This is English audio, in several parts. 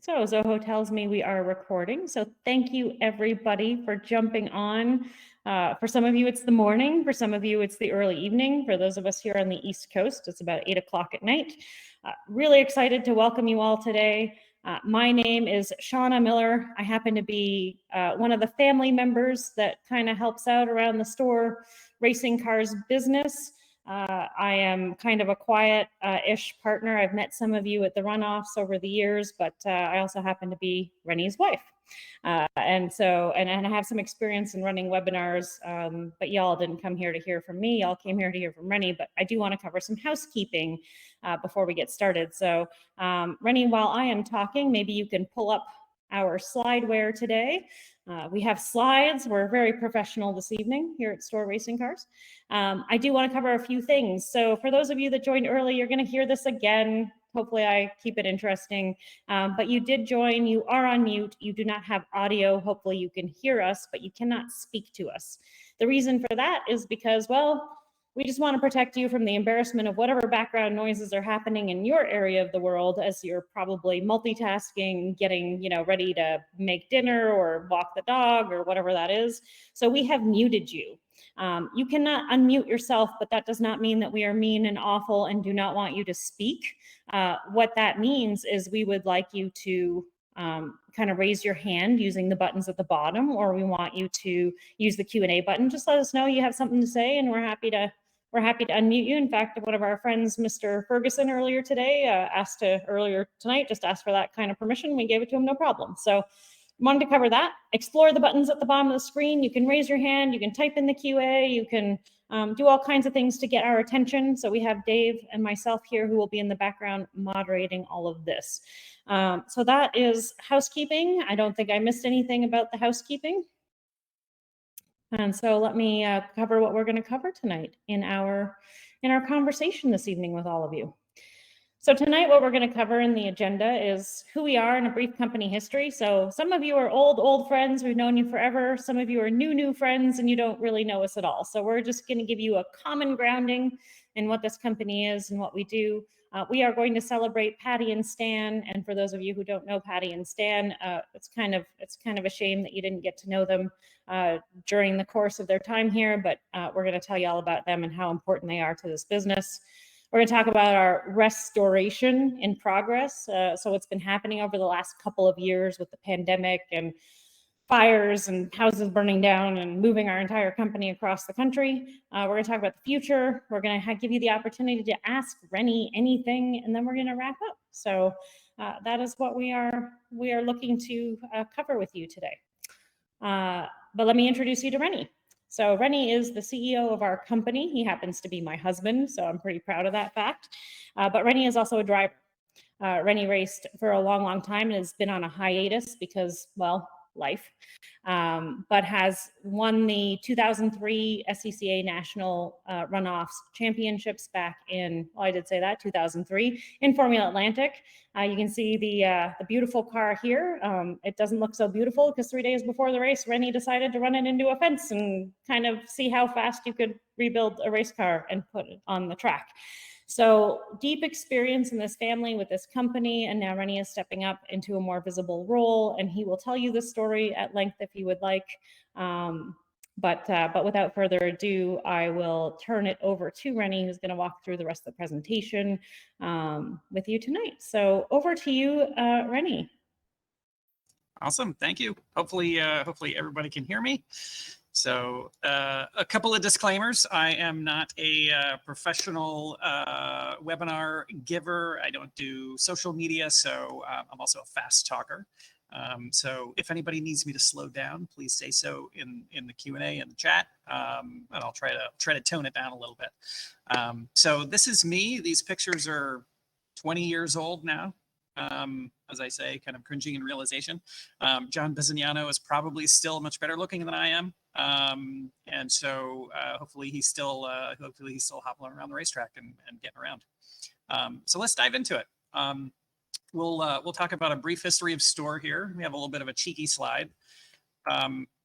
So Zoho tells me we are recording. So thank you everybody for jumping on. For some of you, it's the morning. For some of you, it's the early evening. For those of us here on the East Coast, it's about 8 o'clock at night. Really excited to welcome you all today. My name is Shauna Miller. I happen to be one of the family members that kind of helps out around the Stohr Racing Cars business. I am kind of a quiet-ish partner. I've met some of you at the runoffs over the years, but I also happen to be Rennie's wife. And I have some experience in running webinars, but y'all didn't come here to hear from me. Y'all came here to hear from Rennie, but I do want to cover some housekeeping before we get started. So Rennie, while I am talking, maybe you can pull up our slideware today. We have slides. We're very professional this evening here at Stohr Racing Cars. I do want to cover a few things. So for those of you that joined early, you're going to hear this again. Hopefully I keep it interesting. But you did join. You are on mute. You do not have audio. Hopefully you can hear us, but you cannot speak to us. The reason for that is because, well, we just want to protect you from the embarrassment of whatever background noises are happening in your area of the world as you're probably multitasking, getting, ready to make dinner or walk the dog or whatever that is. So we have muted you. You cannot unmute yourself, but that does not mean that we are mean and awful and do not want you to speak. What that means is we would like you to kind of raise your hand using the buttons at the bottom, or we want you to use the Q&A button. Just let us know you have something to say, and we're happy to unmute you. In fact, one of our friends, Mr. Ferguson, earlier tonight, just asked for that kind of permission. We gave it to him, no problem. So wanted to cover that. Explore the buttons at the bottom of the screen. You can raise your hand, you can type in the QA, you can do all kinds of things to get our attention. So we have Dave and myself here who will be in the background moderating all of this. So that is housekeeping. I don't think I missed anything about the housekeeping. And so let me cover what we're going to cover tonight in our conversation this evening with all of you. So tonight, what we're going to cover in the agenda is who we are and a brief company history. So some of you are old friends. We've known you forever. Some of you are new friends, and you don't really know us at all. So we're just going to give you a common grounding in what this company is and what we do. We are going to celebrate Patty and Stan. And for those of you who don't know Patty and Stan, it's kind of a shame that you didn't get to know them during the course of their time here. But we're going to tell you all about them and how important they are to this business. We're going to talk about our restoration in progress. So what's been happening over the last couple of years with the pandemic and fires and houses burning down and moving our entire company across the country. We're going to talk about the future. We're going to give you the opportunity to ask Rennie anything, and then we're going to wrap up. So that is what we are looking to cover with you today. But let me introduce you to Rennie. So Rennie is the CEO of our company. He happens to be my husband, so I'm pretty proud of that fact. But Rennie is also a driver. Rennie raced for a long time and has been on a hiatus because, well, life, but has won the 2003 SCCA National Runoffs Championships back in, well, I did say that, 2003, in Formula Atlantic. You can see the beautiful car here. It doesn't look so beautiful because 3 days before the race, Rennie decided to run it into a fence and kind of see how fast you could rebuild a race car and put it on the track. So deep experience in this family with this company, and now Rennie is stepping up into a more visible role, and he will tell you the story at length if you would like. But without further ado, I will turn it over to Rennie, who's going to walk through the rest of the presentation with you tonight. So over to you, Rennie. Awesome, thank you. Hopefully everybody can hear me. So a couple of disclaimers. I am not a professional webinar giver. I don't do social media, so I'm also a fast talker. So if anybody needs me to slow down, please say so in the Q&A and the chat, and I'll try to tone it down a little bit. So this is me. These pictures are 20 years old now. As I say, kind of cringing in realization. John Bisignano is probably still much better looking than I am. And so hopefully he's still hopping around the racetrack and getting around. So let's dive into it. We'll talk about a brief history of Stohr here. We have a little bit of a cheeky slide.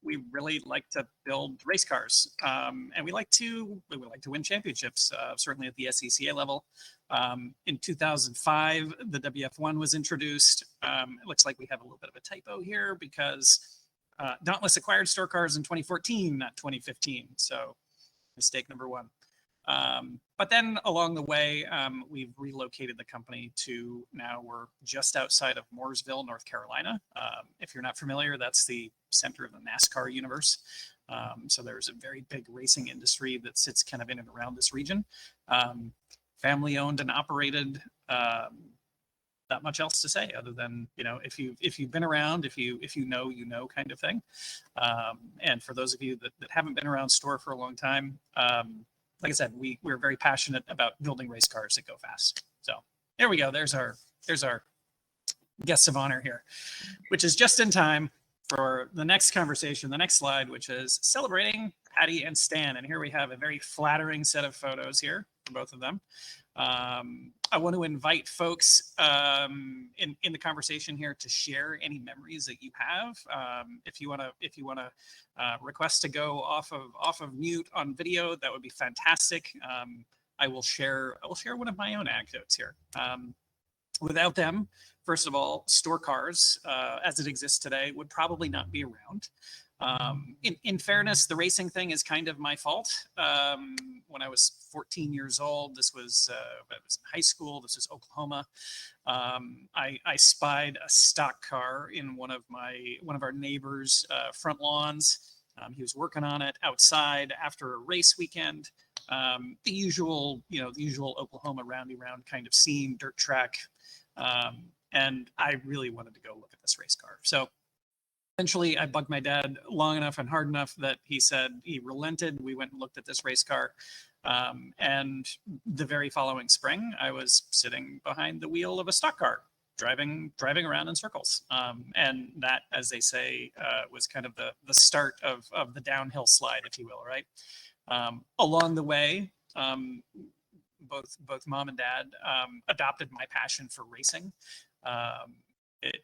we really like to build race cars, and we like to win championships. Certainly at the SCCA level. In 2005, the WF1 was introduced. It looks like we have a little bit of a typo here because Dauntless acquired Stohr Cars in 2014, not 2015. So mistake number one. But then along the way, we've relocated the company to now we're just outside of Mooresville, North Carolina. If you're not familiar, that's the center of the NASCAR universe. So there's a very big racing industry that sits kind of in and around this region. Family owned and operated. Not much else to say other than, you know, if you've been around, if you know kind of thing. And for those of you that haven't been around Stohr for a long time, like I said, we're very passionate about building race cars that go fast. So there we go. There's our guests of honor here, which is just in time for the next conversation, the next slide, which is celebrating Patty and Stan. And here we have a very flattering set of photos here for both of them. I want to invite folks in the conversation here to share any memories that you have. If you want to request to go off of mute on video, that would be fantastic. I will share one of my own anecdotes here. Without them, first of all, Stohr Cars, as it exists today, would probably not be around. In fairness, the racing thing is kind of my fault. When I was 14 years old, I was in high school. This is Oklahoma. I spied a stock car in one of our neighbors' front lawns. He was working on it outside after a race weekend. The usual Oklahoma roundy round kind of scene, dirt track. And I really wanted to go look at this race car. So eventually I bugged my dad long enough and hard enough that he relented. We went and looked at this race car. And the very following spring, I was sitting behind the wheel of a stock car, driving around in circles. And that, as they say, was kind of the start of the downhill slide, if you will, right? Along the way, both mom and dad adopted my passion for racing.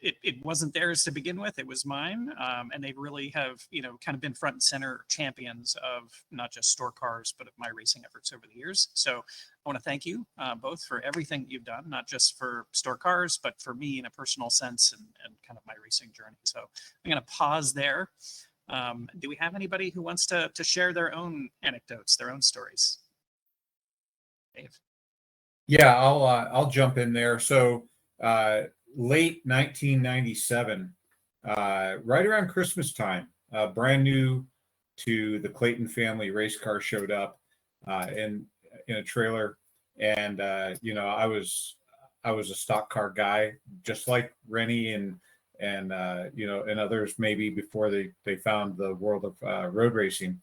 It wasn't theirs to begin with, it was mine. And they really have, kind of been front and center champions of not just Stohr Cars, but of my racing efforts over the years. So I want to thank you both for everything you've done, not just for Stohr Cars, but for me in a personal sense and kind of my racing journey. So I'm going to pause there. Do we have anybody who wants to share their own anecdotes, their own stories? Dave. Yeah, I'll jump in there. So late 1997, right around Christmas time, brand new to the Clayton family race car showed up in a trailer, and I was a stock car guy, just like Rennie and others maybe before they found the world of road racing.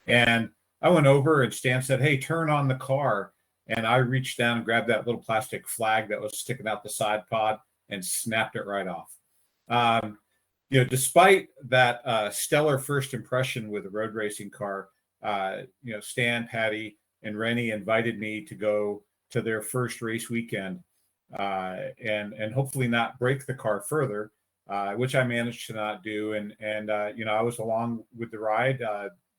And I went over and Stan said, "Hey, turn on the car." And I reached down and grabbed that little plastic flag that was sticking out the side pod and snapped it right off. Despite that stellar first impression with a road racing car, Stan, Patty, and Rennie invited me to go to their first race weekend and hopefully not break the car further, which I managed to not do. And I was along with the ride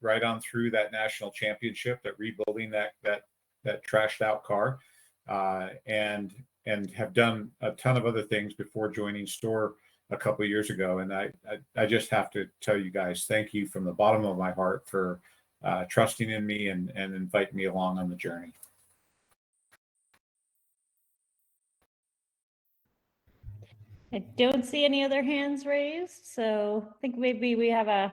right on through that national championship, that rebuilding that trashed out car, and have done a ton of other things before joining Stohr a couple of years ago. And I just have to tell you guys, thank you from the bottom of my heart for trusting in me and inviting me along on the journey. I don't see any other hands raised, so I think maybe we have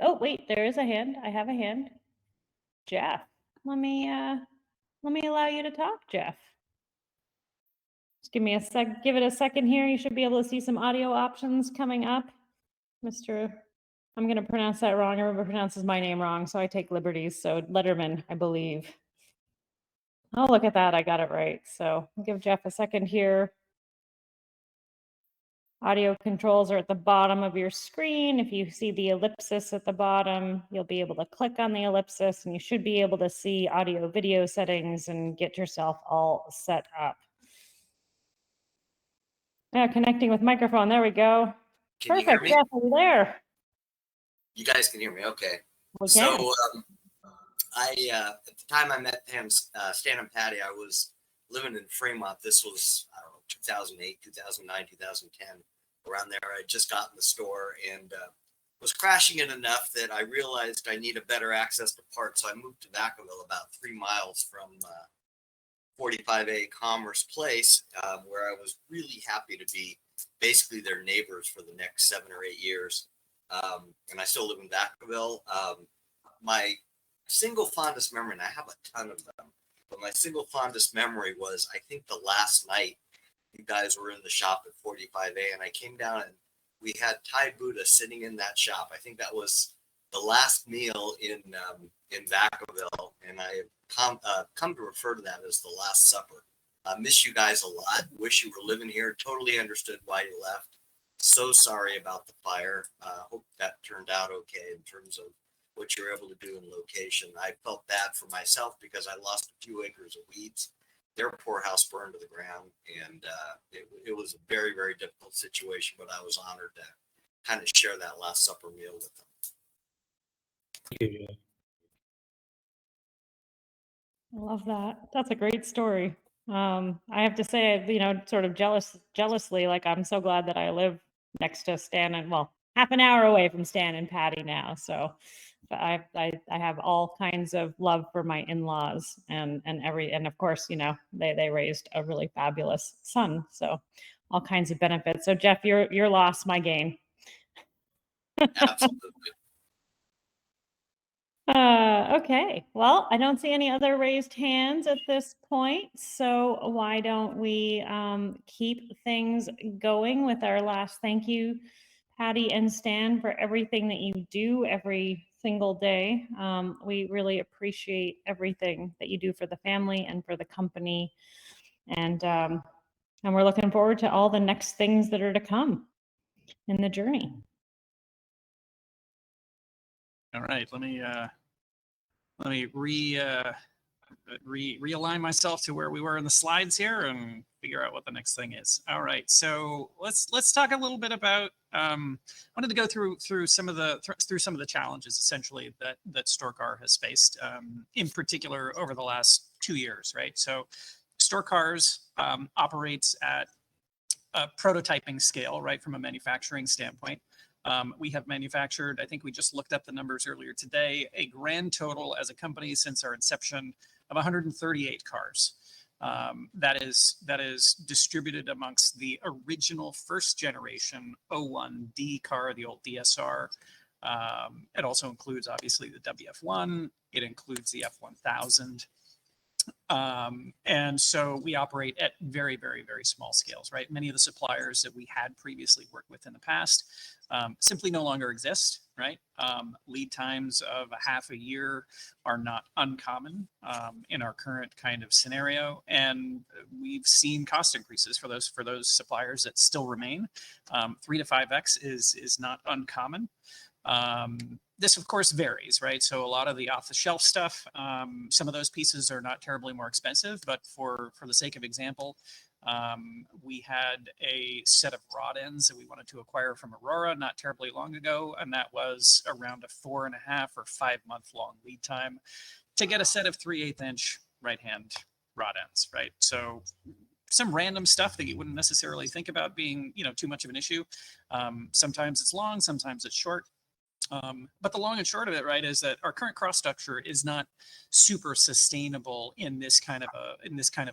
oh wait, there is a hand. I have a hand. Jeff, let me allow you to talk, Jeff. Just give it a second here. You should be able to see some audio options coming up. I'm going to pronounce that wrong. Everyone pronounces my name wrong, so I take liberties. So Letterman, I believe. Oh, look at that. I got it right. So I'll give Jeff a second here. Audio controls are at the bottom of your screen. If you see the ellipsis at the bottom, you'll be able to click on the ellipsis and you should be able to see audio video settings and get yourself all set up. Yeah, connecting with microphone. There we go. Can you hear Perfect. me? Jeff, are you there? You guys can hear me, okay? We So can. at the time I met him, Stan and Patty, I was living in Fremont. This was, I don't know, 2008, 2009, 2010, around there. I just got in the store and was crashing it enough that I realized I needed better access to parts. So I moved to Vacaville, about 3 miles from 45A Commerce Place, where I was really happy to be basically their neighbors for the next 7 or 8 years. And I still live in Vacaville. My single fondest memory, and I have a ton of them, but my single fondest memory was, I think, the last night you guys were in the shop at 45A, and I came down and we had Thai Buddha sitting in that shop. I think that was the last meal in Vacaville, and I have come to refer to that as the Last Supper. Miss you guys a lot. Wish you were living here. Totally understood why you left. So sorry about the fire. Hope that turned out okay in terms of what you were able to do in location. I felt bad for myself because I lost a few acres of weeds. Their poor house burned to the ground, and it was a very, very difficult situation, but I was honored to kind of share that Last Supper meal with them. Thank you, Jeff. I love that. That's a great story. I have to say, sort of jealously, like, I'm so glad that I live next to Stan and, well, half an hour away from Stan and Patty now. So I have all kinds of love for my in-laws and of course, they raised a really fabulous son. So all kinds of benefits. So Jeff, your loss, my gain. Absolutely. Okay, well, I don't see any other raised hands at this point, so why don't we keep things going with our last thank you, Patty and Stan, for everything that you do every single day. We really appreciate everything that you do for the family and for the company, and we're looking forward to all the next things that are to come in the journey. All right, let me realign myself to where we were in the slides here and figure out what the next thing is. All right, so let's talk a little bit about. Wanted to go through some of the challenges essentially that Stohr Car has faced, in particular over the last 2 years, right? So, Stohr Cars operates at a prototyping scale, right, from a manufacturing standpoint. We have manufactured, I think we just looked up the numbers earlier today, a grand total as a company since our inception of 138 cars. That is distributed amongst the original first generation 01D car, the old DSR. It also includes obviously the WF1. It includes the F1000. And so we operate at very, very, very small scales, right? Many of the suppliers that we had previously worked with in the past simply no longer exist, right? Lead times of a half a year are not uncommon in our current kind of scenario, and we've seen cost increases for those suppliers that still remain. 3 to 5x is not uncommon. This, of course, varies, right? So a lot of the off-the-shelf stuff, some of those pieces are not terribly more expensive, but for the sake of example, we had a set of rod ends that we wanted to acquire from Aurora not terribly long ago, and that was around a 4.5 or 5 month long lead time to get a set of 3/8 inch right-hand rod ends, right? So some random stuff that you wouldn't necessarily think about being, too much of an issue. Sometimes it's long, sometimes it's short. But the long and short of it, right, is that our current cost structure is not super sustainable in this kind of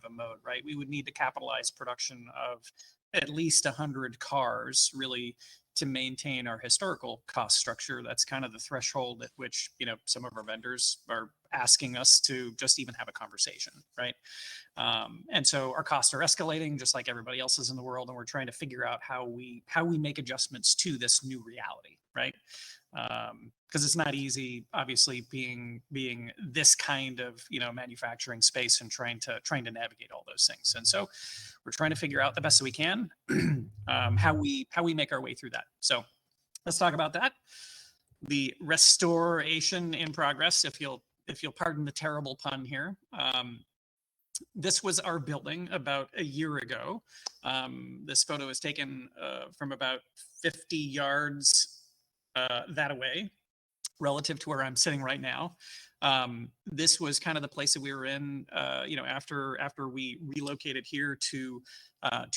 a mode, right? We would need to capitalize production of at least 100 cars really to maintain our historical cost structure. That's kind of the threshold at which some of our vendors are asking us to just even have a conversation, right? And so our costs are escalating just like everybody else's in the world, and we're trying to figure out how we make adjustments to this new reality, right? Because it's not easy, obviously, being this kind of manufacturing space and trying to navigate all those things. And so we're trying to figure out the best that we can how we make our way through that. So let's talk about that. The restoration in progress, if you'll pardon the terrible pun here. This was our building about a year ago. This photo is taken from about 50 yards that away relative to where I'm sitting right now. This was kind of the place that we were in, after we relocated here to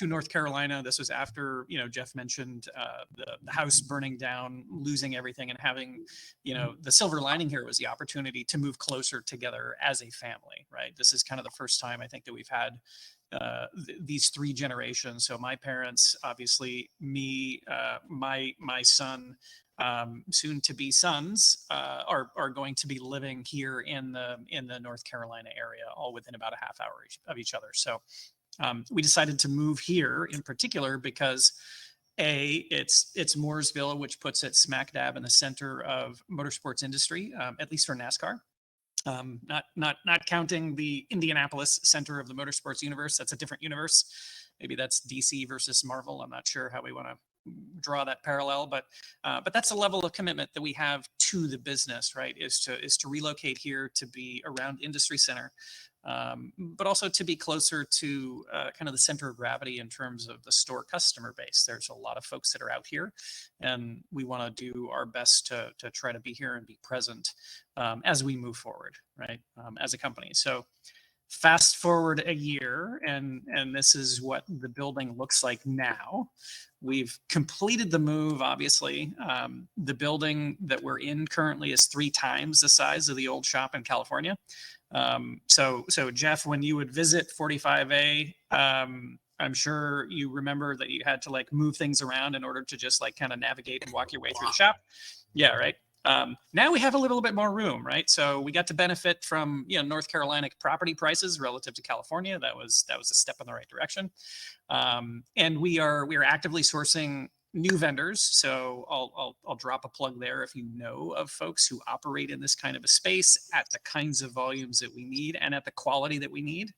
North Carolina. This was after, Jeff mentioned the house burning down, losing everything, and having, the silver lining here was the opportunity to move closer together as a family, right? This is kind of the first time I think that we've had these three generations. So my parents, obviously, me, my son, soon to be sons, are going to be living here in the North Carolina area, all within about a half hour of each other. So we decided to move here in particular because it's Mooresville, which puts it smack dab in the center of motorsports industry, at least for NASCAR. Not counting the Indianapolis center of the motorsports universe. That's a different universe. Maybe that's DC versus Marvel. I'm not sure how we want to draw that parallel, but that's a level of commitment that we have to the business, right? Is to relocate here, to be around industry center, but also to be closer to kind of the center of gravity in terms of the Stohr customer base. There's a lot of folks that are out here, and we want to do our best to try to be here and be present as we move forward, right? As a company. So fast forward a year, and this is what the building looks like now. We've completed the move, obviously. The building that we're in currently is 3 times the size of the old shop in California. So Jeff, when you would visit 45A, I'm sure you remember that you had to like move things around in order to just like kind of navigate and walk your way through the shop. Yeah, right. Now we have a little bit more room, right? So we got to benefit from North Carolina property prices relative to California. That was a step in the right direction. And we are actively sourcing new vendors. So I'll drop a plug there if you know of folks who operate in this kind of a space at the kinds of volumes that we need and at the quality that we need.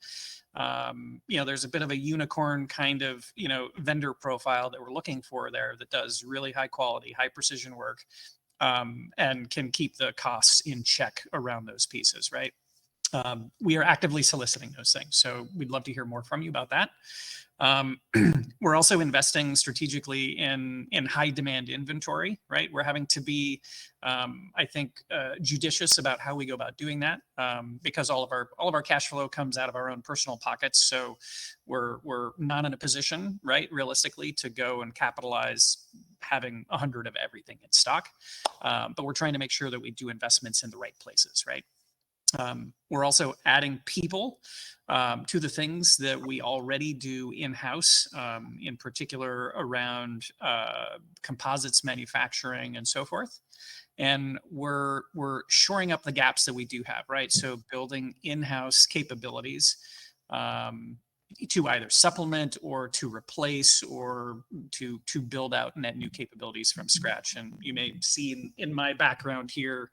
There's a bit of a unicorn kind of vendor profile that we're looking for there that does really high quality, high precision work. And can keep the costs in check around those pieces, right? We are actively soliciting those things. So we'd love to hear more from you about that. We're also investing strategically in high demand inventory, right? We're having to be, I think, judicious about how we go about doing that, because all of our cash flow comes out of our own personal pockets. So we're not in a position, right, realistically, to go and capitalize having 100 of everything in stock. But we're trying to make sure that we do investments in the right places, right? We're also adding people to the things that we already do in-house, in particular around composites manufacturing and so forth. And we're shoring up the gaps that we do have, right? So building in-house capabilities to either supplement or to replace or to build out net new capabilities from scratch. And you may see in my background here,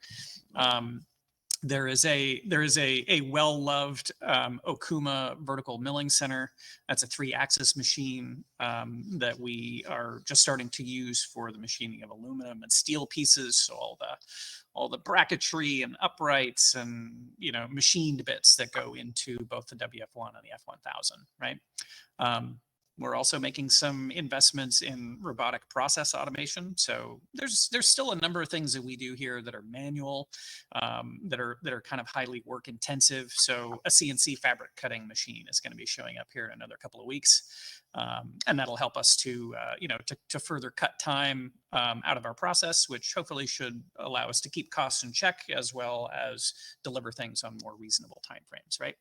there is a well-loved Okuma vertical milling center. That's a 3-axis machine that we are just starting to use for the machining of aluminum and steel pieces. So all the bracketry and uprights and machined bits that go into both the WF1 and the F1000, right? We're also making some investments in robotic process automation. So there's still a number of things that we do here that are manual, that are kind of highly work intensive. So a CNC fabric cutting machine is going to be showing up here in another couple of weeks. And that'll help us to further cut time out of our process, which hopefully should allow us to keep costs in check as well as deliver things on more reasonable timeframes, right?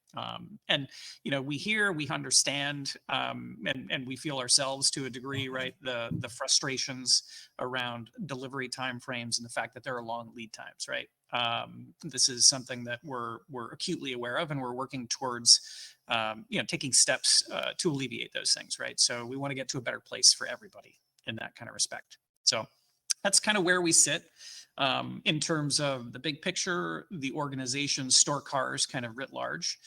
And we understand, and we feel ourselves to a degree, right, the frustrations around delivery timeframes and the fact that there are long lead times, right? This is something that we're acutely aware of, and we're working towards taking steps to alleviate those things, right? So we want to get to a better place for everybody in that kind of respect. So that's kind of where we sit in terms of the big picture, the organization, Stohr Cars, kind of writ large.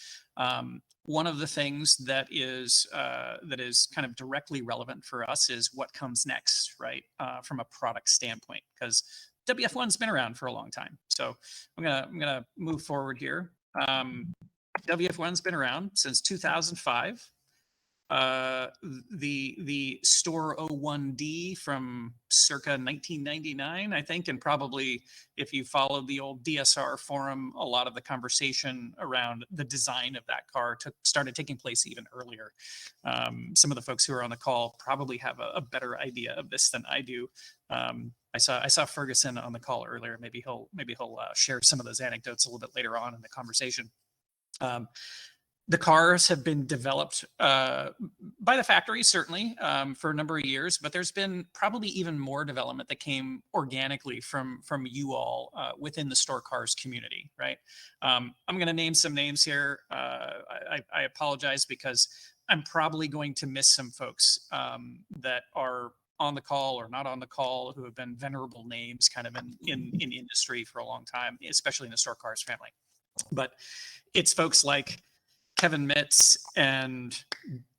One of the things that is kind of directly relevant for us is what comes next, right? From a product standpoint, because WF1's been around for a long time. So I'm gonna move forward here. WF1's been around since 2005. the Stohr 01D from circa 1999, I think, and probably if you followed the old DSR forum, a lot of the conversation around the design of that car started taking place even earlier. Some of the folks who are on the call probably have a better idea of this than I do. I saw Ferguson on the call earlier. Maybe he'll share some of those anecdotes a little bit later on in the conversation. The cars have been developed by the factory, certainly, for a number of years, but there's been probably even more development that came organically from you all within the Stohr Cars community, right? I'm going to name some names here. I apologize because I'm probably going to miss some folks that are on the call or not on the call who have been venerable names kind of in industry for a long time, especially in the Stohr Cars family. But it's folks like Kevin Mitz and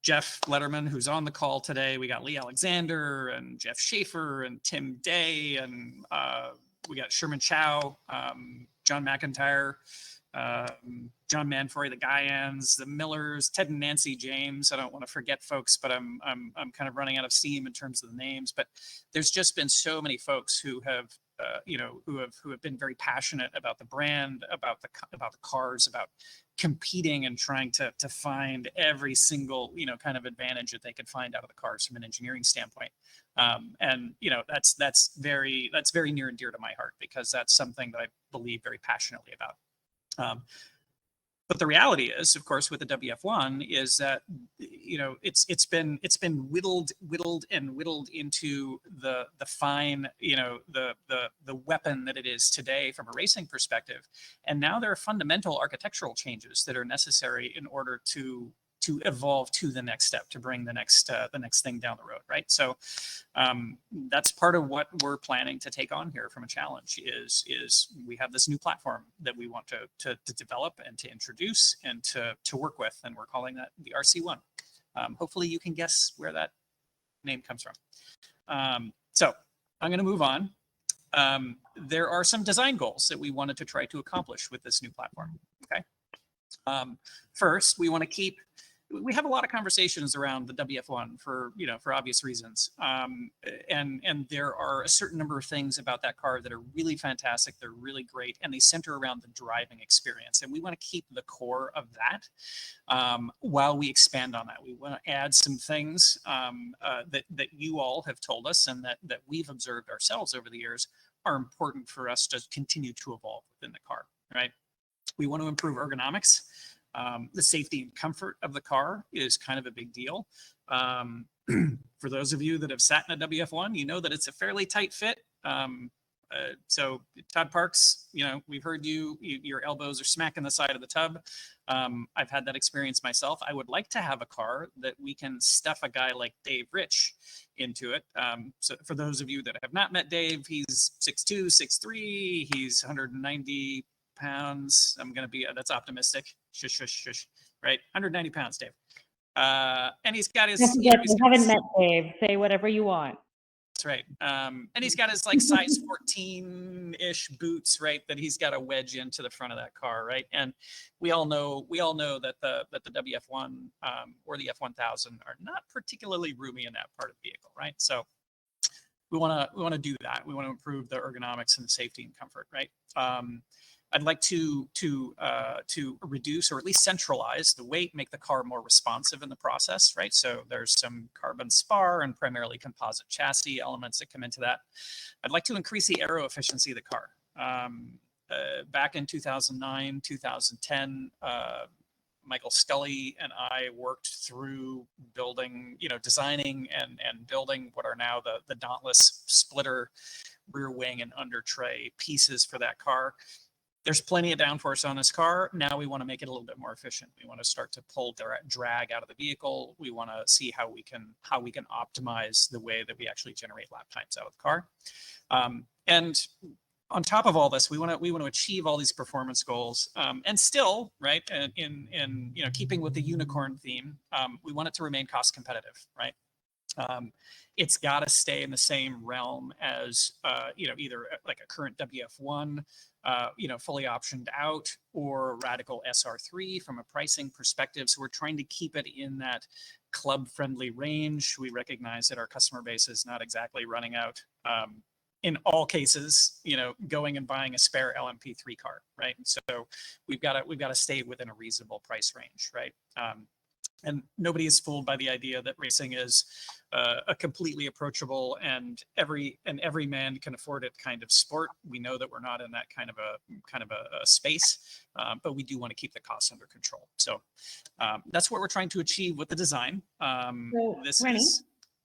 Jeff Letterman, who's on the call today. We got Lee Alexander and Jeff Schaefer and Tim Day, and we got Sherman Chow, John McIntyre, John Manfoy, the Guyans, the Millers, Ted and Nancy James. I don't want to forget folks, but I'm kind of running out of steam in terms of the names. But there's just been so many folks who have who have been very passionate about the brand, about the cars, about competing and trying to find every single kind of advantage that they could find out of the cars from an engineering standpoint. And that's very near and dear to my heart because that's something that I believe very passionately about. But the reality is, of course, with the WF1 is that it's been whittled into the fine the weapon that it is today from a racing perspective, and now there are fundamental architectural changes that are necessary in order to evolve to the next step, to bring the next thing down the road, right? So that's part of what we're planning to take on here from a challenge is we have this new platform that we want to develop and to introduce and to work with, and we're calling that the RC1. Hopefully you can guess where that name comes from. So I'm going to move on. There are some design goals that we wanted to try to accomplish with this new platform. Okay. First, we want to keep. We have a lot of conversations around the WF1 for obvious reasons, and there are a certain number of things about that car that are really fantastic. They're really great, and they center around the driving experience. And we want to keep the core of that while we expand on that. We want to add some things that you all have told us and that we've observed ourselves over the years are important for us to continue to evolve within the car. Right? We want to improve ergonomics. The safety and comfort of the car is kind of a big deal. For those of you that have sat in a WF1, you know that it's a fairly tight fit. So Todd Parks, we've heard your elbows are smacking the side of the tub. I've had that experience myself. I would like to have a car that we can stuff a guy like Dave Rich into it. So for those of you that have not met Dave, he's 6'2", 6'3", he's 190 pounds. I'm going to be, that's optimistic. Shush, shush, shush. Right. 190 pounds, Dave. And he's got his, I haven't met Dave. Say whatever you want. That's right. And he's got his like size 14-ish boots, right? That he's got to wedge into the front of that car. Right. And we all know that the WF1 or the F1000 are not particularly roomy in that part of the vehicle. Right. So we want to do that. We want to improve the ergonomics and the safety and comfort. Right. I'd like to reduce or at least centralize the weight, make the car more responsive in the process, right? So there's some carbon spar and primarily composite chassis elements that come into that. I'd like to increase the aero efficiency of the car. Back in 2009, 2010, Michael Scully and I worked through building, designing and building what are now the Dauntless splitter rear wing and under tray pieces for that car. There's plenty of downforce on this car. Now we want to make it a little bit more efficient. We want to start to pull drag out of the vehicle. We want to see how we can optimize the way that we actually generate lap times out of the car. And on top of all this, we want to achieve all these performance goals, and still, right, in keeping with the unicorn theme, we want it to remain cost competitive, right? It's got to stay in the same realm as, either like a current WF1, fully optioned out, or Radical SR3 from a pricing perspective. So we're trying to keep it in that club friendly range. We recognize that our customer base is not exactly running out, in all cases, going and buying a spare LMP3 car, right? So we've got to stay within a reasonable price range, right? And nobody is fooled by the idea that racing is a completely approachable and every man can afford it kind of sport. We know that we're not in that kind of a space, but we do want to keep the costs under control. So that's what we're trying to achieve with the design. Rennie?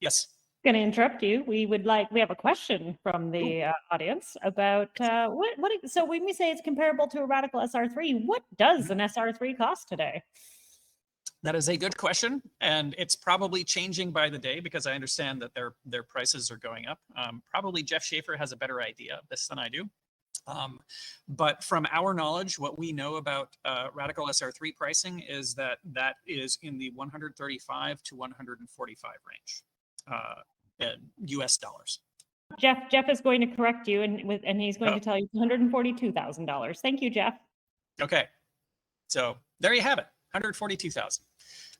Yes. Going to interrupt you. We have a question from the audience about so when we say it's comparable to a Radical SR3, what does an SR3 cost today? That is a good question, and it's probably changing by the day because I understand that their prices are going up. Probably Jeff Schaefer has a better idea of this than I do. But from our knowledge, what we know about Radical SR3 pricing is that is in the 135 to 145 range, US dollars. Jeff is going to correct you, and he's going to tell you $142,000. Thank you, Jeff. Okay, so there you have it. 142,000.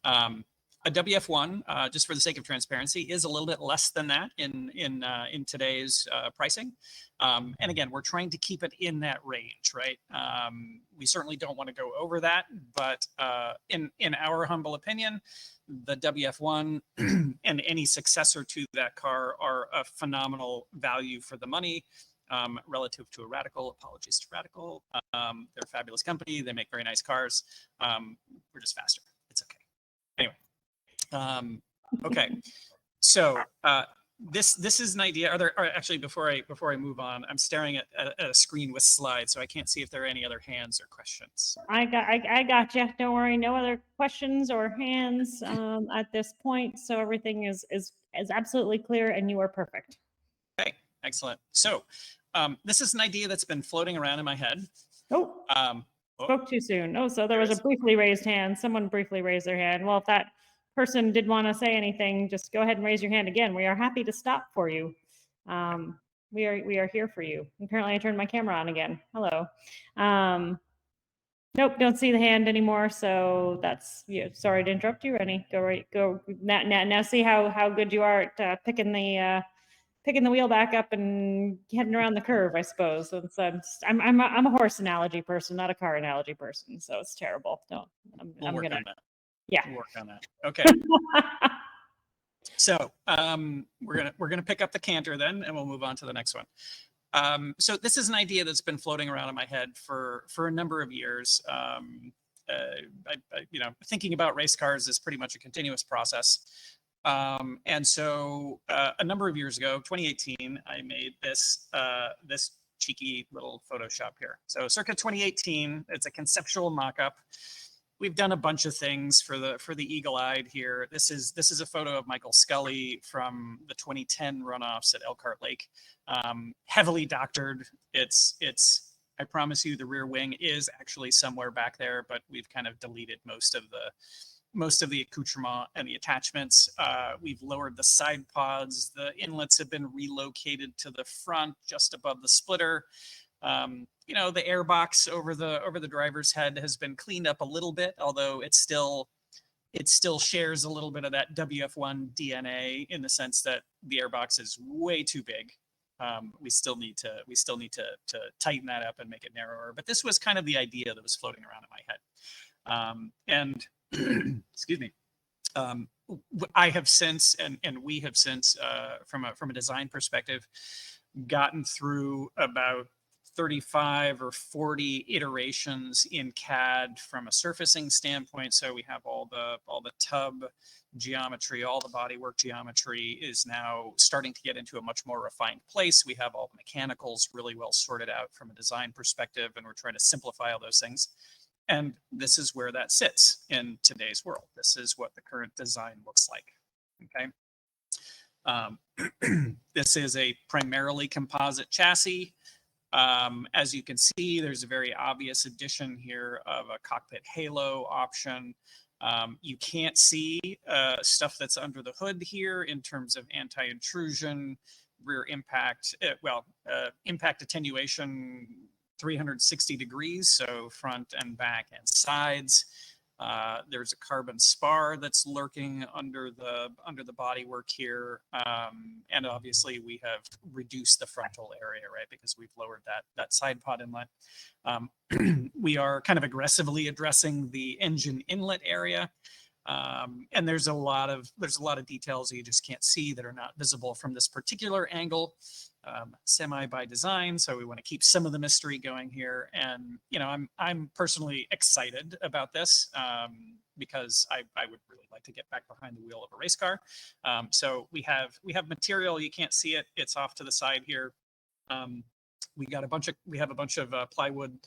A WF1, just for the sake of transparency, is a little bit less than that in today's pricing. And again, we're trying to keep it in that range, right? We certainly don't want to go over that, but in our humble opinion, the WF1 and any successor to that car are a phenomenal value for the money. Relative to a Radical. Apologies to Radical. They're a fabulous company. They make very nice cars. We're just faster. It's okay. Anyway. Okay. So this is an idea. Actually, before I move on, I'm staring at a screen with slides, so I can't see if there are any other hands or questions. I got you. Don't worry. No other questions or hands at this point. So everything is absolutely clear, and you are perfect. Okay. Excellent. So this is an idea that's been floating around in my head. Spoke too soon. So there was a briefly raised hand. Someone briefly raised their hand. Well, if that person did want to say anything, just go ahead and raise your hand again. We are happy to stop for you. We are here for you. Apparently I turned my camera on again. Hello. Nope, don't see the hand anymore. So that's you. Sorry to interrupt you, Rennie. Go now see how good you are at picking the wheel back up and heading around the curve, I suppose. And so I'm a horse analogy person, not a car analogy person. So it's terrible. We'll work on that. Yeah. We'll work on that. Okay. So we're gonna pick up the canter then, and we'll move on to the next one. So this is an idea that's been floating around in my head for a number of years. Thinking about race cars is pretty much a continuous process. And so a number of years ago, 2018, I made this cheeky little Photoshop here. So circa 2018, it's a conceptual mock-up. We've done a bunch of things for the eagle-eyed here. This is a photo of Michael Scully from the 2010 runoffs at Elkhart Lake. Heavily doctored. I promise you the rear wing is actually somewhere back there, but we've kind of deleted most of the accoutrement and the attachments. We've lowered the side pods. The inlets have been relocated to the front just above the splitter. The airbox over the driver's head has been cleaned up a little bit, although it still shares a little bit of that WF1 DNA in the sense that the airbox is way too big. We still need to tighten that up and make it narrower. But this was kind of the idea that was floating around in my head. Excuse me. I have since, and we have since, from a design perspective, gotten through about 35 or 40 iterations in CAD from a surfacing standpoint. So we have all the tub geometry, all the bodywork geometry is now starting to get into a much more refined place. We have all the mechanicals really well sorted out from a design perspective, and we're trying to simplify all those things. And this is where that sits in today's world. This is what the current design looks like. Okay. This is a primarily composite chassis. As you can see, there's a very obvious addition here of a cockpit halo option. You can't see stuff that's under the hood here in terms of anti-intrusion, rear impact, impact attenuation 360 degrees, so front and back and sides. There's a carbon spar that's lurking under the bodywork here, and obviously we have reduced the frontal area, right, because we've lowered that side pod inlet. We are kind of aggressively addressing the engine inlet area, and there's a lot of details you just can't see that are not visible from this particular angle. Semi by design, so we want to keep some of the mystery going here. And I'm personally excited about this because I would really like to get back behind the wheel of a race car. So we have material, you can't see it, it's off to the side here. We have a bunch of plywood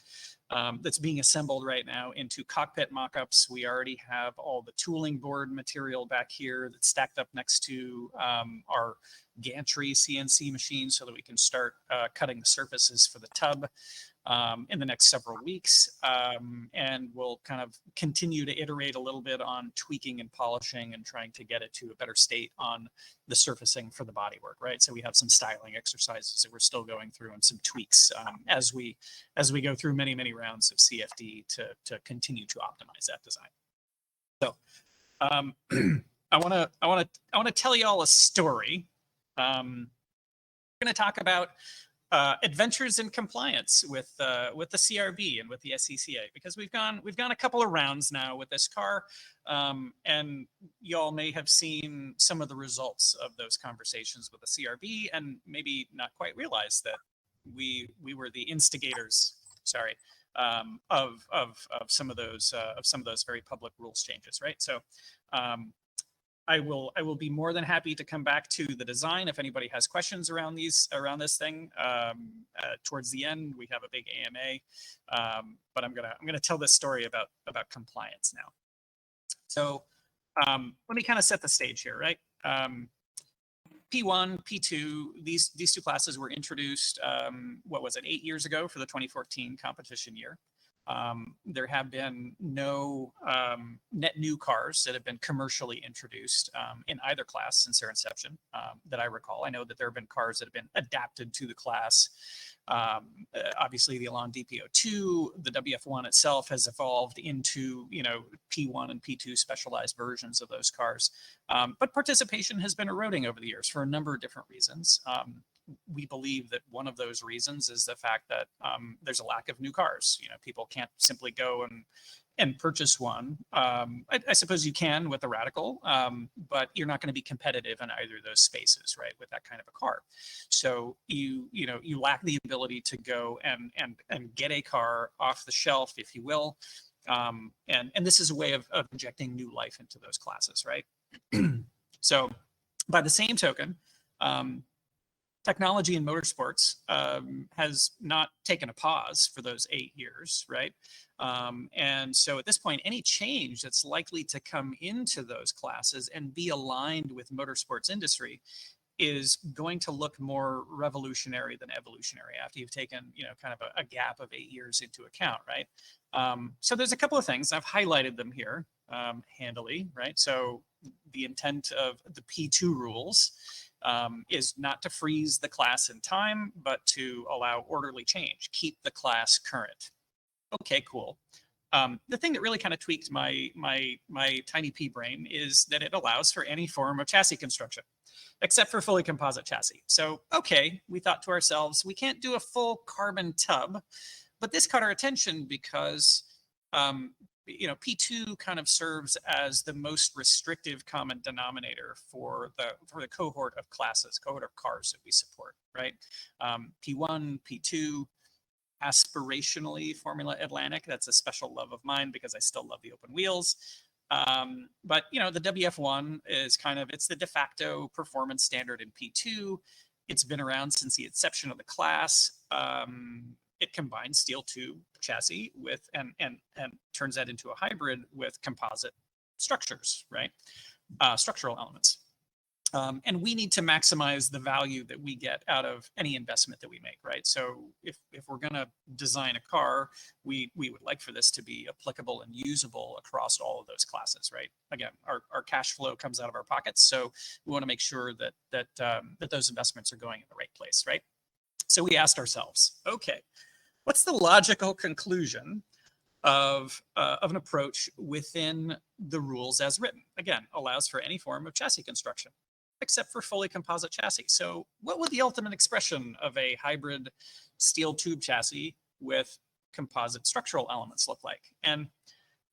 that's being assembled right now into cockpit mock-ups. We already have all the tooling board material back here that's stacked up next to our gantry CNC machine so that we can start cutting the surfaces for the tub in the next several weeks. And we'll kind of continue to iterate a little bit on tweaking and polishing and trying to get it to a better state on the surfacing for the bodywork, right? So we have some styling exercises that we're still going through and some tweaks as we go through many rounds of CFD to continue to optimize that design. So I want to tell you all a story. We're going to talk about adventures in compliance with the CRB and with the SCCA, because we've gone a couple of rounds now with this car, and y'all may have seen some of the results of those conversations with the CRB and maybe not quite realize that we were the instigators, of some of those very public rules changes, right? So I will be more than happy to come back to the design if anybody has questions around this thing. Towards the end, we have a big AMA, but I'm gonna tell this story about compliance now. So let me kind of set the stage here, right? P1, P2, these two classes were introduced, 8 years ago for the 2014 competition year. There have been no net new cars that have been commercially introduced in either class since their inception that I recall. I know that there have been cars that have been adapted to the class. Obviously, the Elan DPO2, the WF1 itself has evolved into P1 and P2 specialized versions of those cars. But participation has been eroding over the years for a number of different reasons. We believe that one of those reasons is the fact that there's a lack of new cars. People can't simply go and purchase one. I suppose you can with the Radical, but you're not going to be competitive in either of those spaces, right? With that kind of a car, so you lack the ability to go and get a car off the shelf, if you will, and this is a way of injecting new life into those classes, right? So, by the same token, technology in motorsports has not taken a pause for those 8 years, right? And so at this point, any change that's likely to come into those classes and be aligned with motorsports industry is going to look more revolutionary than evolutionary after you've taken, kind of a gap of 8 years into account, right? So there's a couple of things. I've highlighted them here handily, right? So the intent of the P2 rules is not to freeze the class in time, but to allow orderly change, keep the class current. Okay, cool. The thing that really kind of tweaked my tiny pea brain is that it allows for any form of chassis construction, except for fully composite chassis. So, okay, we thought to ourselves, we can't do a full carbon tub, but this caught our attention because P2 kind of serves as the most restrictive common denominator for the cohort of cars that we support, right? P1, P2, aspirationally Formula Atlantic. That's a special love of mine because I still love the open wheels. But the WF1 is it's the de facto performance standard in P2. It's been around since the inception of the class. It combines steel tube chassis with and turns that into a hybrid with composite structures, right? Structural elements. And we need to maximize the value that we get out of any investment that we make, right? So if we're going to design a car, we would like for this to be applicable and usable across all of those classes, right? Again, our cash flow comes out of our pockets, so we want to make sure that those investments are going in the right place, right? So we asked ourselves, okay, what's the logical conclusion of an approach within the rules as written? Again, allows for any form of chassis construction, except for fully composite chassis. So what would the ultimate expression of a hybrid steel tube chassis with composite structural elements look like? And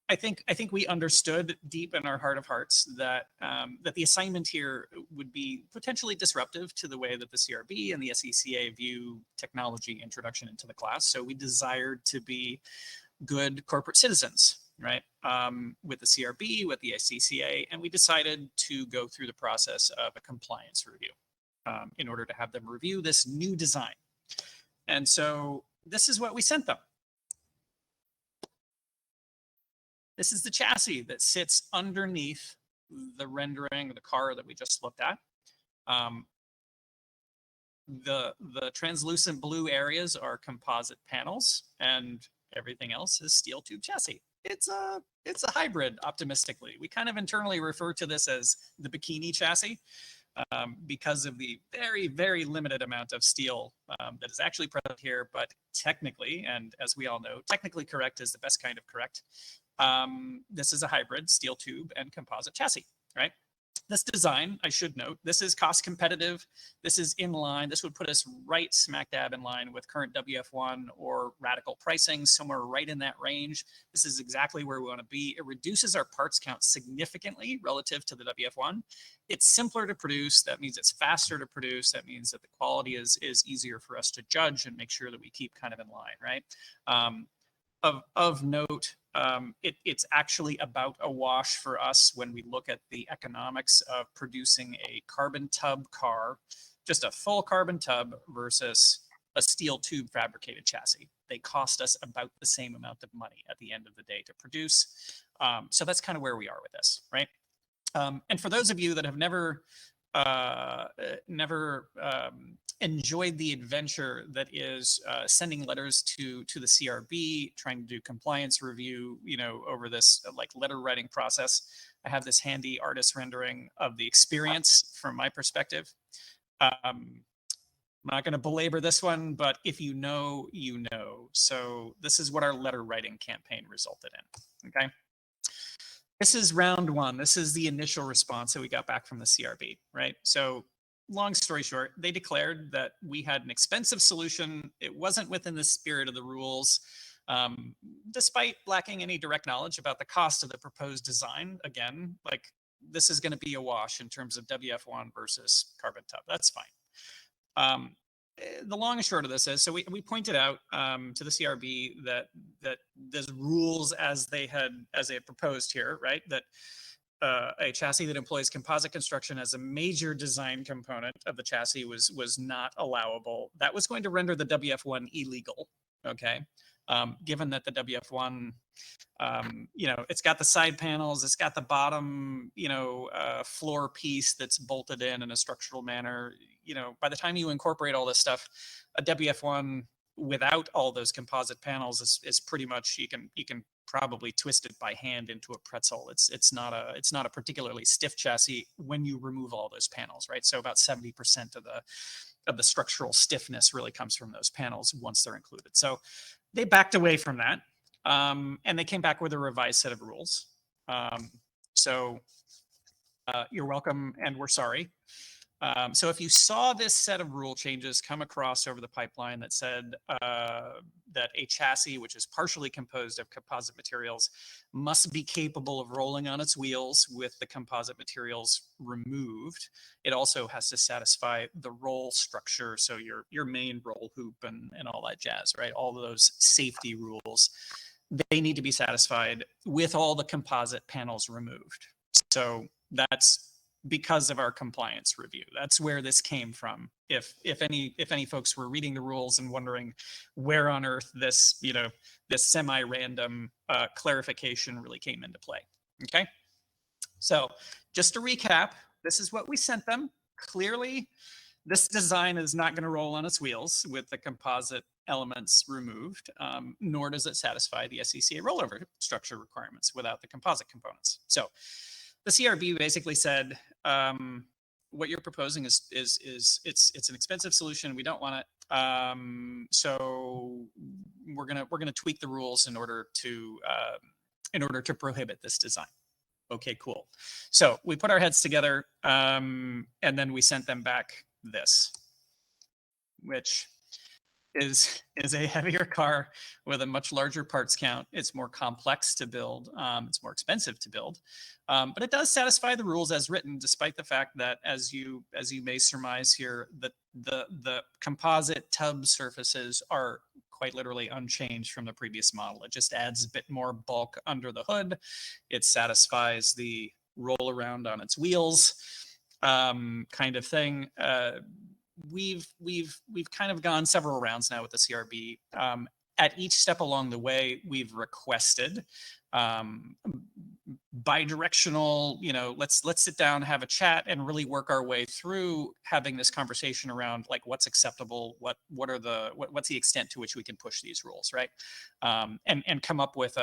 I think we understood deep in our heart of hearts that that the assignment here would be potentially disruptive to the way that the CRB and the SECA view technology introduction into the class. So we desired to be good corporate citizens, right? With the CRB, with the SECA, and we decided to go through the process of a compliance review in order to have them review this new design. And so this is what we sent them. This is the chassis that sits underneath the rendering of the car that we just looked at. The translucent blue areas are composite panels, and everything else is steel tube chassis. It's a hybrid, optimistically. We kind of internally refer to this as the bikini chassis because of the very, very limited amount of steel that is actually present here. But technically, and as we all know, technically correct is the best kind of correct. This is a hybrid steel tube and composite chassis, right? This design, I should note, this is cost competitive. This is in line. This would put us right smack dab in line with current WF1 or radical pricing, somewhere right in that range. This is exactly where we want to be. It reduces our parts count significantly relative to the WF1. It's simpler to produce. That means it's faster to produce. That means that the quality is easier for us to judge and make sure that we keep kind of in line, right? Of note, it's actually about a wash for us when we look at the economics of producing a carbon tub car, just a full carbon tub versus a steel tube fabricated chassis. They cost us about the same amount of money at the end of the day to produce. So that's kind of where we are with this, right? And for those of you that have never enjoyed the adventure that is sending letters to the CRB, trying to do compliance review, over this like letter writing process. I have this handy artist rendering of the experience from my perspective. I'm not going to belabor this one, but if you know, you know. So this is what our letter writing campaign resulted in, okay? This is round one. This is the initial response that we got back from the CRB, right? So long story short, they declared that we had an expensive solution. It wasn't within the spirit of the rules, despite lacking any direct knowledge about the cost of the proposed design. Again, like this is going to be a wash in terms of WF1 versus carbon tub. That's fine. The long and short of this is, so we pointed out to the CRB that the rules as they had proposed here, right, that a chassis that employs composite construction as a major design component of the chassis was not allowable. That was going to render the WF1 illegal, okay? Given that the WF1, it's got the side panels, it's got the bottom, floor piece that's bolted in a structural manner. By the time you incorporate all this stuff, a WF1 without all those composite panels is pretty much, you can probably twist it by hand into a pretzel. It's not a particularly stiff chassis when you remove all those panels, right? So about 70% of the structural stiffness really comes from those panels once they're included. So they backed away from that, and they came back with a revised set of rules. So you're welcome, and we're sorry. So if you saw this set of rule changes come across over the pipeline that said that a chassis which is partially composed of composite materials must be capable of rolling on its wheels with the composite materials removed, it also has to satisfy the roll structure. So your main roll hoop and all that jazz, right? All of those safety rules, they need to be satisfied with all the composite panels removed. So that's because of our compliance review. That's where this came from. If any folks were reading the rules and wondering where on earth this semi-random clarification really came into play. Okay, so just to recap, this is what we sent them. Clearly, this design is not going to roll on its wheels with the composite elements removed, nor does it satisfy the SCCA rollover structure requirements without the composite components. So the CRB basically said, what you're proposing is it's an expensive solution. We don't want it. So we're gonna tweak the rules in order to prohibit this design. Okay, cool. So we put our heads together, and then we sent them back this, which is a heavier car with a much larger parts count. It's more complex to build. It's more expensive to build, but it does satisfy the rules as written, despite the fact that, as you may surmise here, the composite tub surfaces are quite literally unchanged from the previous model. It just adds a bit more bulk under the hood. It satisfies the roll around on its wheels kind of thing. We've kind of gone several rounds now with the CRB. At each step along the way, we've requested bi-directional, let's sit down, have a chat, and really work our way through having this conversation around like what's acceptable, what's the extent to which we can push these rules, right? And come up with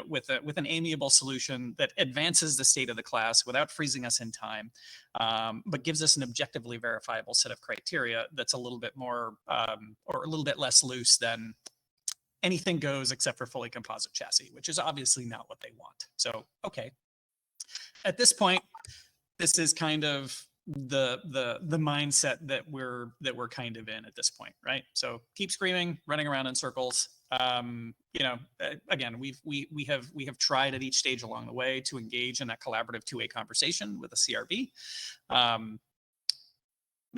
with an amiable solution that advances the state of the class without freezing us in time, but gives us an objectively verifiable set of criteria that's a little bit more or a little bit less loose than anything goes except for fully composite chassis, which is obviously not what they want. So, okay. At this point, this is kind of the mindset that we're kind of in at this point, right? So keep screaming, running around in circles. Again, we have tried at each stage along the way to engage in that collaborative two-way conversation with the CRB.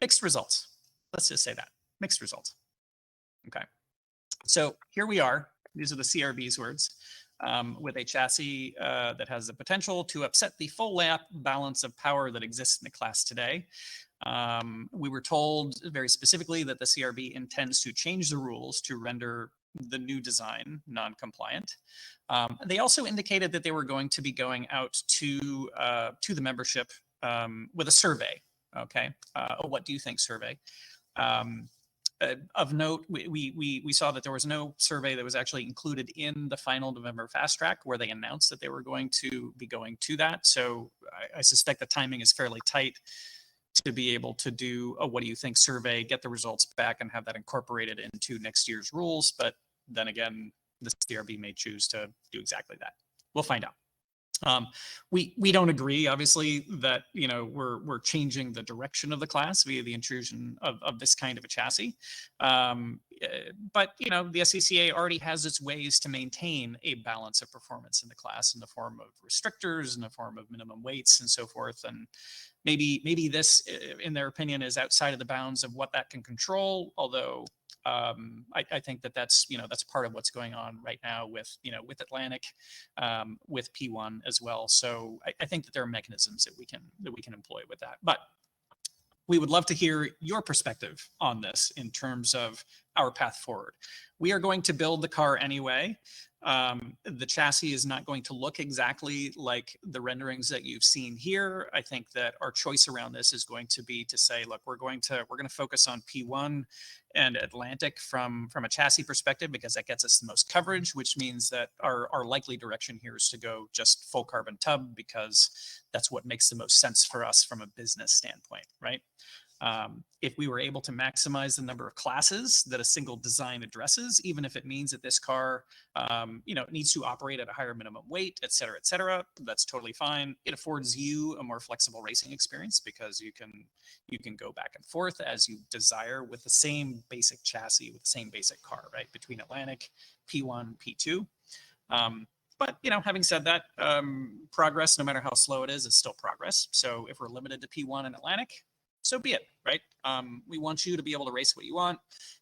Mixed results. Let's just say that. Mixed results. Okay. So here we are. These are the CRB's words, with a chassis that has the potential to upset the full lap balance of power that exists in the class today. We were told very specifically that the CRB intends to change the rules to render the new design non-compliant. They also indicated that they were going to be going out to the membership with a survey. Okay, what do you think survey? Of note, we saw that there was no survey that was actually included in the final November fast track where they announced that they were going to be going to that. So I suspect the timing is fairly tight to be able to do a what do you think survey, get the results back, and have that incorporated into next year's rules. But then again, the CRB may choose to do exactly that. We'll find out. We don't agree, obviously, that we're changing the direction of the class via the intrusion of this kind of a chassis. But the SCCA already has its ways to maintain a balance of performance in the class in the form of restrictors, in the form of minimum weights, and so forth. And maybe this, in their opinion, is outside of the bounds of what that can control. Although I think that's part of what's going on right now with Atlantic, with P1 as well. So I think that there are mechanisms that we can employ with that. But we would love to hear your perspective on this in terms of our path forward. We are going to build the car anyway. The chassis is not going to look exactly like the renderings that you've seen here. I think that our choice around this is going to be to say, look, we're going to focus on P1 and Atlantic from a chassis perspective, because that gets us the most coverage, which means that our likely direction here is to go just full carbon tub, because that's what makes the most sense for us from a business standpoint, right? If we were able to maximize the number of classes that a single design addresses, even if it means that this car, needs to operate at a higher minimum weight, et cetera, that's totally fine. It affords you a more flexible racing experience, because you can go back and forth as you desire with the same basic chassis, with the same basic car, right? Between Atlantic, P1, P2. But, having said that, progress, no matter how slow it is still progress. So if we're limited to P1 and Atlantic, so be it, right? We want you to be able to race what you want,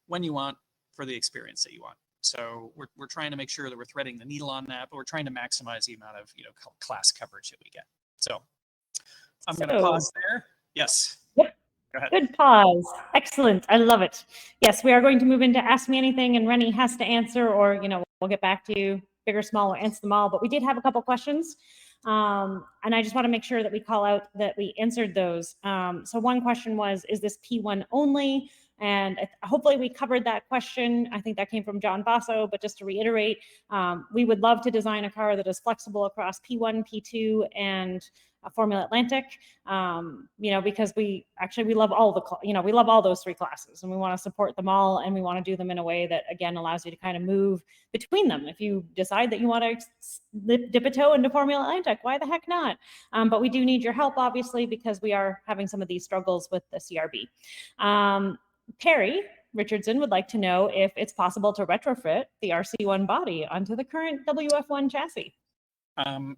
when you want, for the experience that you want. So we're trying to make sure that we're threading the needle on that, but we're trying to maximize the amount of class coverage that we get. So I'm going to pause there. Yes. Yep. Go ahead. Good pause. Excellent. I love it. Yes, we are going to move into Ask Me Anything, and Rennie has to answer, or we'll get back to you, big or small, or answer them all. But we did have a couple questions. And I just want to make sure that we call out that we answered those. So one question was, is this P1 only? And hopefully we covered that question. I think that came from John Basso, but just to reiterate, we would love to design a car that is flexible across P1, P2, and Formula Atlantic, because we love we love all those three classes, and we want to support them all, and we want to do them in a way that, again, allows you to kind of move between them. If you decide that you want to dip a toe into Formula Atlantic, why the heck not? But we do need your help, obviously, because we are having some of these struggles with the CRB. Perry Richardson would like to know if it's possible to retrofit the RC1 body onto the current WF1 chassis.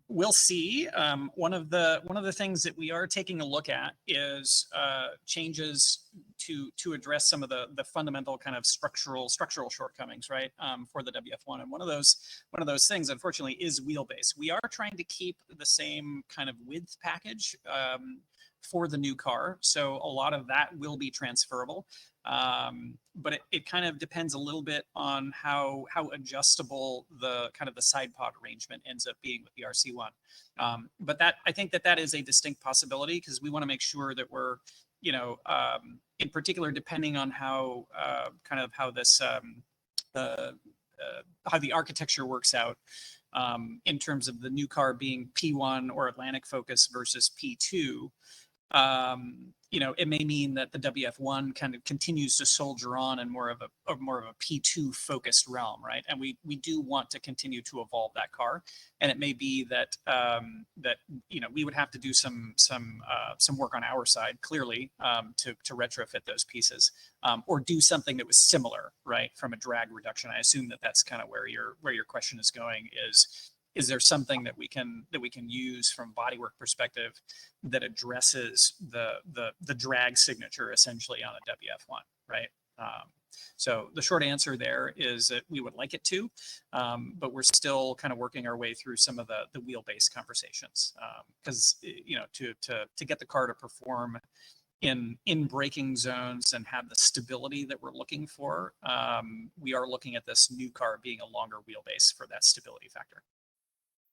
We'll see. One of the things that we are taking a look at is changes to address some of the fundamental kind of structural shortcomings, right, for the WF1. And one of those things, unfortunately, is wheelbase. We are trying to keep the same kind of width package for the new car, so a lot of that will be transferable. But it kind of depends a little bit on how adjustable the kind of the side pod arrangement ends up being with the RC1. But I think that is a distinct possibility, because we want to make sure that we're, in particular, depending on how this how the architecture works out, in terms of the new car being P1 or Atlantic focus versus P2. It may mean that the WF1 kind of continues to soldier on in more of a P2 focused realm, right? And we do want to continue to evolve that car, and it may be that we would have to do some work on our side, clearly, to retrofit those pieces, or do something that was similar, right, from a drag reduction. I assume that that's kind of where your question is going. Is there something that we can use from bodywork perspective that addresses the drag signature essentially on a WF1, right? So the short answer there is that we would like it to, but we're still kind of working our way through some of the wheelbase conversations, because to get the car to perform in braking zones and have the stability that we're looking for, we are looking at this new car being a longer wheelbase for that stability factor.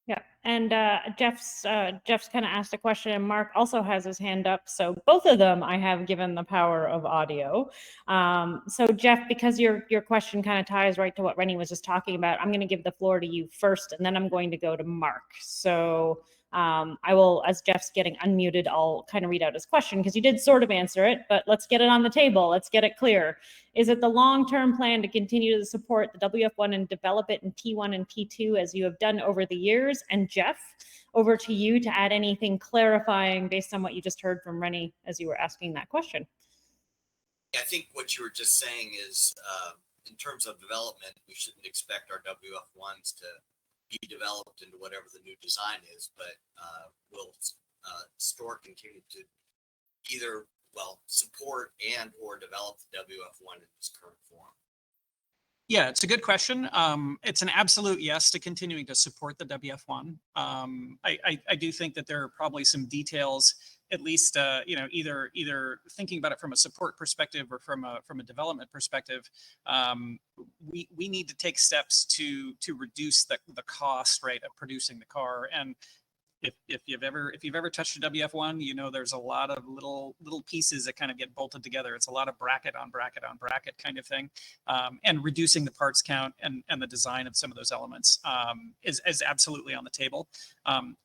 Yeah, and Jeff's kind of asked a question, and Mark also has his hand up. So both of them I have given the power of audio. So Jeff, because your question kind of ties right to what Rennie was just talking about, I'm going to give the floor to you first, and then I'm going to go to Mark. So I will, as Jeff's getting unmuted, I'll kind of read out his question, because you did sort of answer it, but let's get it on the table. Let's get it clear. Is it the long-term plan to continue to support the WF1 and develop it in P1 and P2 as you have done over the years? And Jeff, over to you to add anything clarifying based on what you just heard from Rennie as you were asking that question. I think what you were just saying is, in terms of development, we shouldn't expect our WF1s to be developed into whatever the new design is, but will Stohr continue to either support and or develop the WF1 in its current form? Yeah, it's a good question. It's an absolute yes to continuing to support the WF1. I do think that there are probably some details, at least either thinking about it from a support perspective or from a development perspective. We need to take steps to reduce the cost, right, of producing the car. And if you've ever touched a WF1, there's a lot of little pieces that kind of get bolted together. It's a lot of bracket on bracket on bracket kind of thing, and reducing the parts count and the design of some of those elements is absolutely on the table.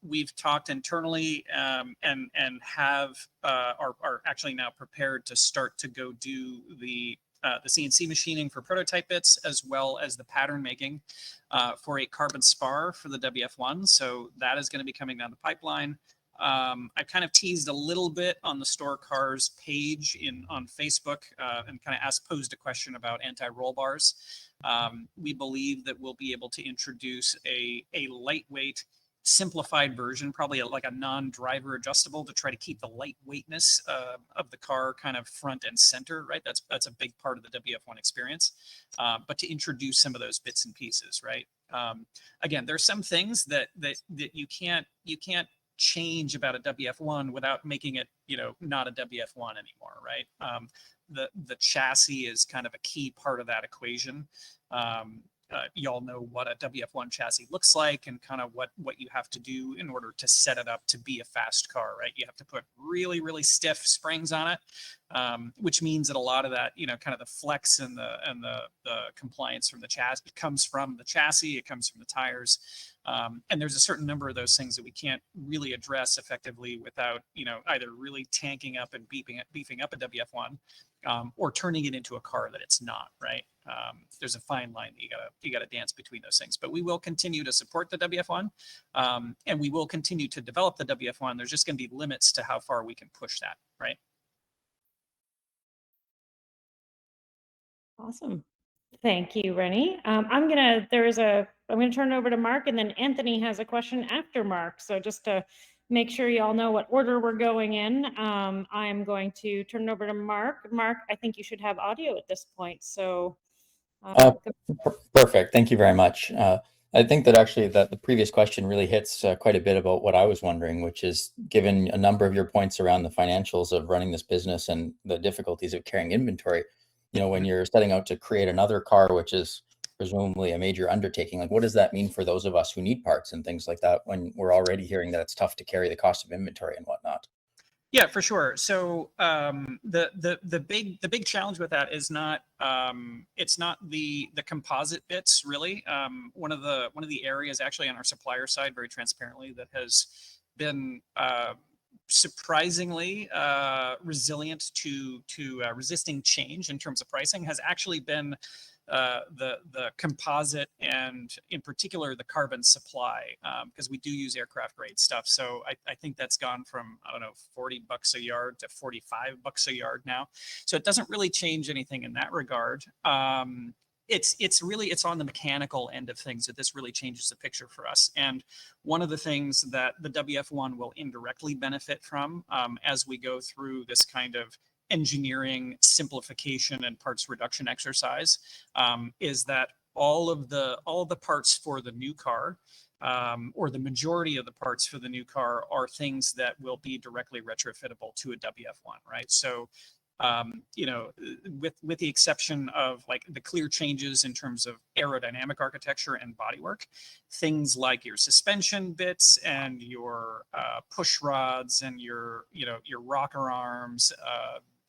We've talked internally and are actually now prepared to start to go do the CNC machining for prototype bits, as well as the pattern making for a carbon spar for the WF1. So that is going to be coming down the pipeline. I've kind of teased a little bit on the Stohr Cars page on Facebook, and kind of posed a question about anti-roll bars. We believe that we'll be able to introduce a lightweight, simplified version, probably like a non-driver adjustable, to try to keep the lightweightness of the car kind of front and center, right? That's a big part of the WF1 experience, but to introduce some of those bits and pieces, right? Again, there's some things that you can't change about a WF1 without making it, not a WF1 anymore, right? The chassis is kind of a key part of that equation. y'all know what a WF1 chassis looks like and kind of what you have to do in order to set it up to be a fast car, right? You have to put really, really stiff springs on it, which means that a lot of that, kind of the flex and the compliance from the chassis comes from the chassis, it comes from the tires. And there's a certain number of those things that we can't really address effectively without, either really tanking up and beefing up a WF1, or turning it into a car that it's not, right? There's a fine line that you gotta dance between those things. But we will continue to support the WF1, and we will continue to develop the WF1. There's just going to be limits to how far we can push that, right? Awesome. Thank you, Rennie. I'm gonna turn it over to Mark, and then Anthony has a question after Mark. So just to make sure you all know what order we're going in, I'm going to turn it over to Mark. Mark, I think you should have audio at this point. So perfect. Thank you very much. I think that actually that the previous question really hits quite a bit about what I was wondering, which is, given a number of your points around the financials of running this business and the difficulties of carrying inventory, when you're setting out to create another car, which is presumably a major undertaking, like what does that mean for those of us who need parts and things like that, when we're already hearing that it's tough to carry the cost of inventory and whatnot? Yeah, for sure. So the big challenge with that is not it's not the composite bits really. One of the areas actually on our supplier side, very transparently, that has been surprisingly resilient to resisting change in terms of pricing has actually been the composite, and in particular the carbon supply, because we do use aircraft grade stuff. So I think that's gone from, I don't know, $40 a yard to $45 a yard now. So it doesn't really change anything in that regard. It's on the mechanical end of things that this really changes the picture for us. And one of the things that the WF1 will indirectly benefit from, as we go through this kind of engineering simplification and parts reduction exercise, is that all of the parts for the new car, or the majority of the parts for the new car, are things that will be directly retrofittable to a WF1, right? So with the exception of like the clear changes in terms of aerodynamic architecture and bodywork, things like your suspension bits and your push rods and your rocker arms,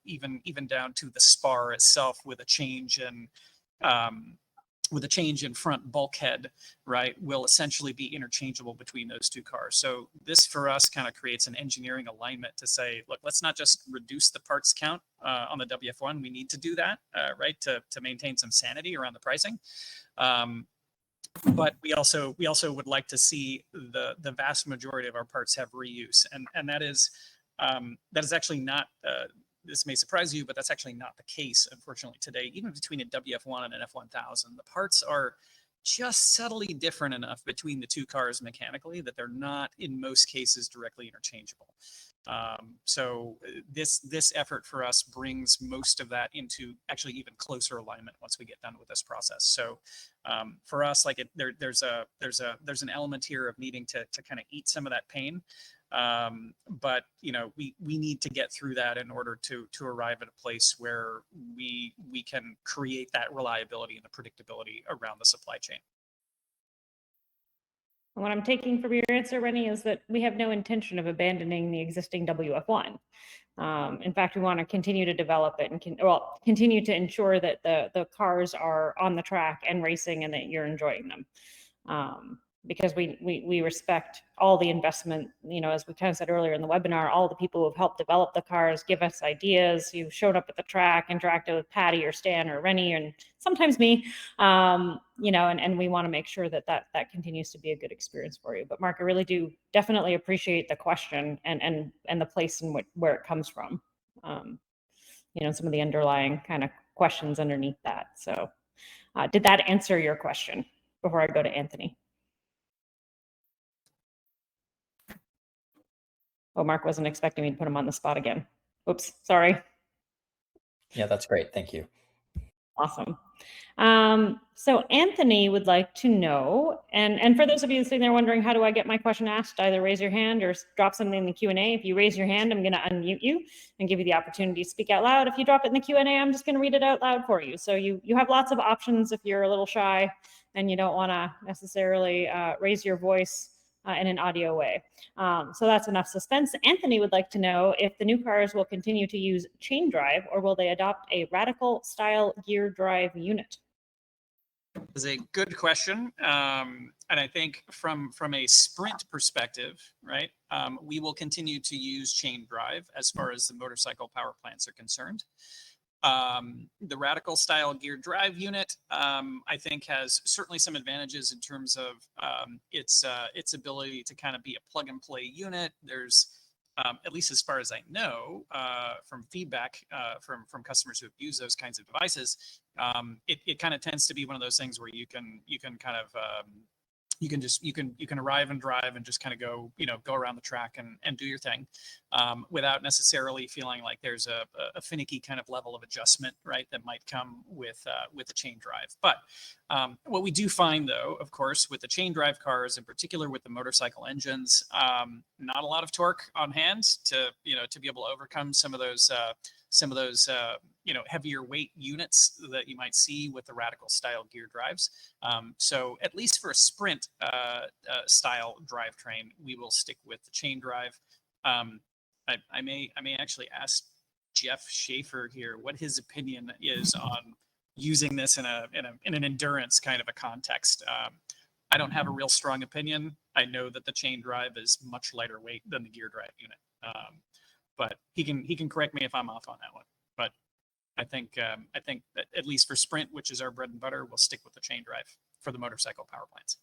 even down to the spar itself, with a change in front bulkhead, right, will essentially be interchangeable between those two cars. So this for us kind of creates an engineering alignment to say, look, let's not just reduce the parts count on the WF1. We need to do that, right, to maintain some sanity around the pricing. But we also would like to see the vast majority of our parts have reuse, and that is actually not. This may surprise you, but that's actually not the case, unfortunately, today. Even between a WF1 and an F1000, the parts are just subtly different enough between the two cars mechanically that they're not, in most cases, directly interchangeable. So this effort for us brings most of that into actually even closer alignment once we get done with this process. So for us, like there's an element here of needing to kind of eat some of that pain. But we need to get through that in order to arrive at a place where we can create that reliability and the predictability around the supply chain. What I'm taking from your answer, Rennie, is that we have no intention of abandoning the existing WF1. In fact, we want to continue to develop it and continue to ensure that the cars are on the track and racing and that you're enjoying them. Because we respect all the investment, as we kind of said earlier in the webinar, all the people who have helped develop the cars, give us ideas, who showed up at the track, interacted with Patty or Stan or Rennie, and sometimes me, and we want to make sure that continues to be a good experience for you. But Mark, I really do definitely appreciate the question and the place in where it comes from, some of the underlying kind of questions underneath that. So did that answer your question before I go to Anthony? Oh, Mark wasn't expecting me to put him on the spot again. Oops, sorry. Yeah, that's great. Thank you. Awesome. So Anthony would like to know, and for those of you sitting there wondering, how do I get my question asked? Either raise your hand or drop something in the Q&A. If you raise your hand, I'm going to unmute you and give you the opportunity to speak out loud. If you drop it in the Q&A, I'm just going to read it out loud for you. So you have lots of options if you're a little shy and you don't want to necessarily raise your voice in an audio way. So that's enough suspense. Anthony would like to know if the new cars will continue to use chain drive or will they adopt a radical style gear drive unit? Is a good question, and I think from a sprint perspective, right, we will continue to use chain drive as far as the motorcycle power plants are concerned. The radical style gear drive unit, I think, has certainly some advantages in terms of its ability to kind of be a plug and play unit. There's at least as far as I know, from feedback from customers who have used those kinds of devices, it kind of tends to be one of those things where you can kind of you can arrive and drive and just kind of go around the track and do your thing, without necessarily feeling like there's a finicky kind of level of adjustment, right, that might come with the chain drive. But what we do find, though, of course, with the chain drive cars, in particular with the motorcycle engines, not a lot of torque on hand to be able to overcome some of those heavier weight units that you might see with the radical style gear drives. So at least for a sprint style drivetrain, we will stick with the chain drive. I may actually ask Jeff Schaefer here what his opinion is on using this in an endurance kind of a context. I don't have a real strong opinion. I know that the chain drive is much lighter weight than the gear drive unit, but he can correct me if I'm off on that one. But I think that at least for sprint, which is our bread and butter, we'll stick with the chain drive for the motorcycle power plants.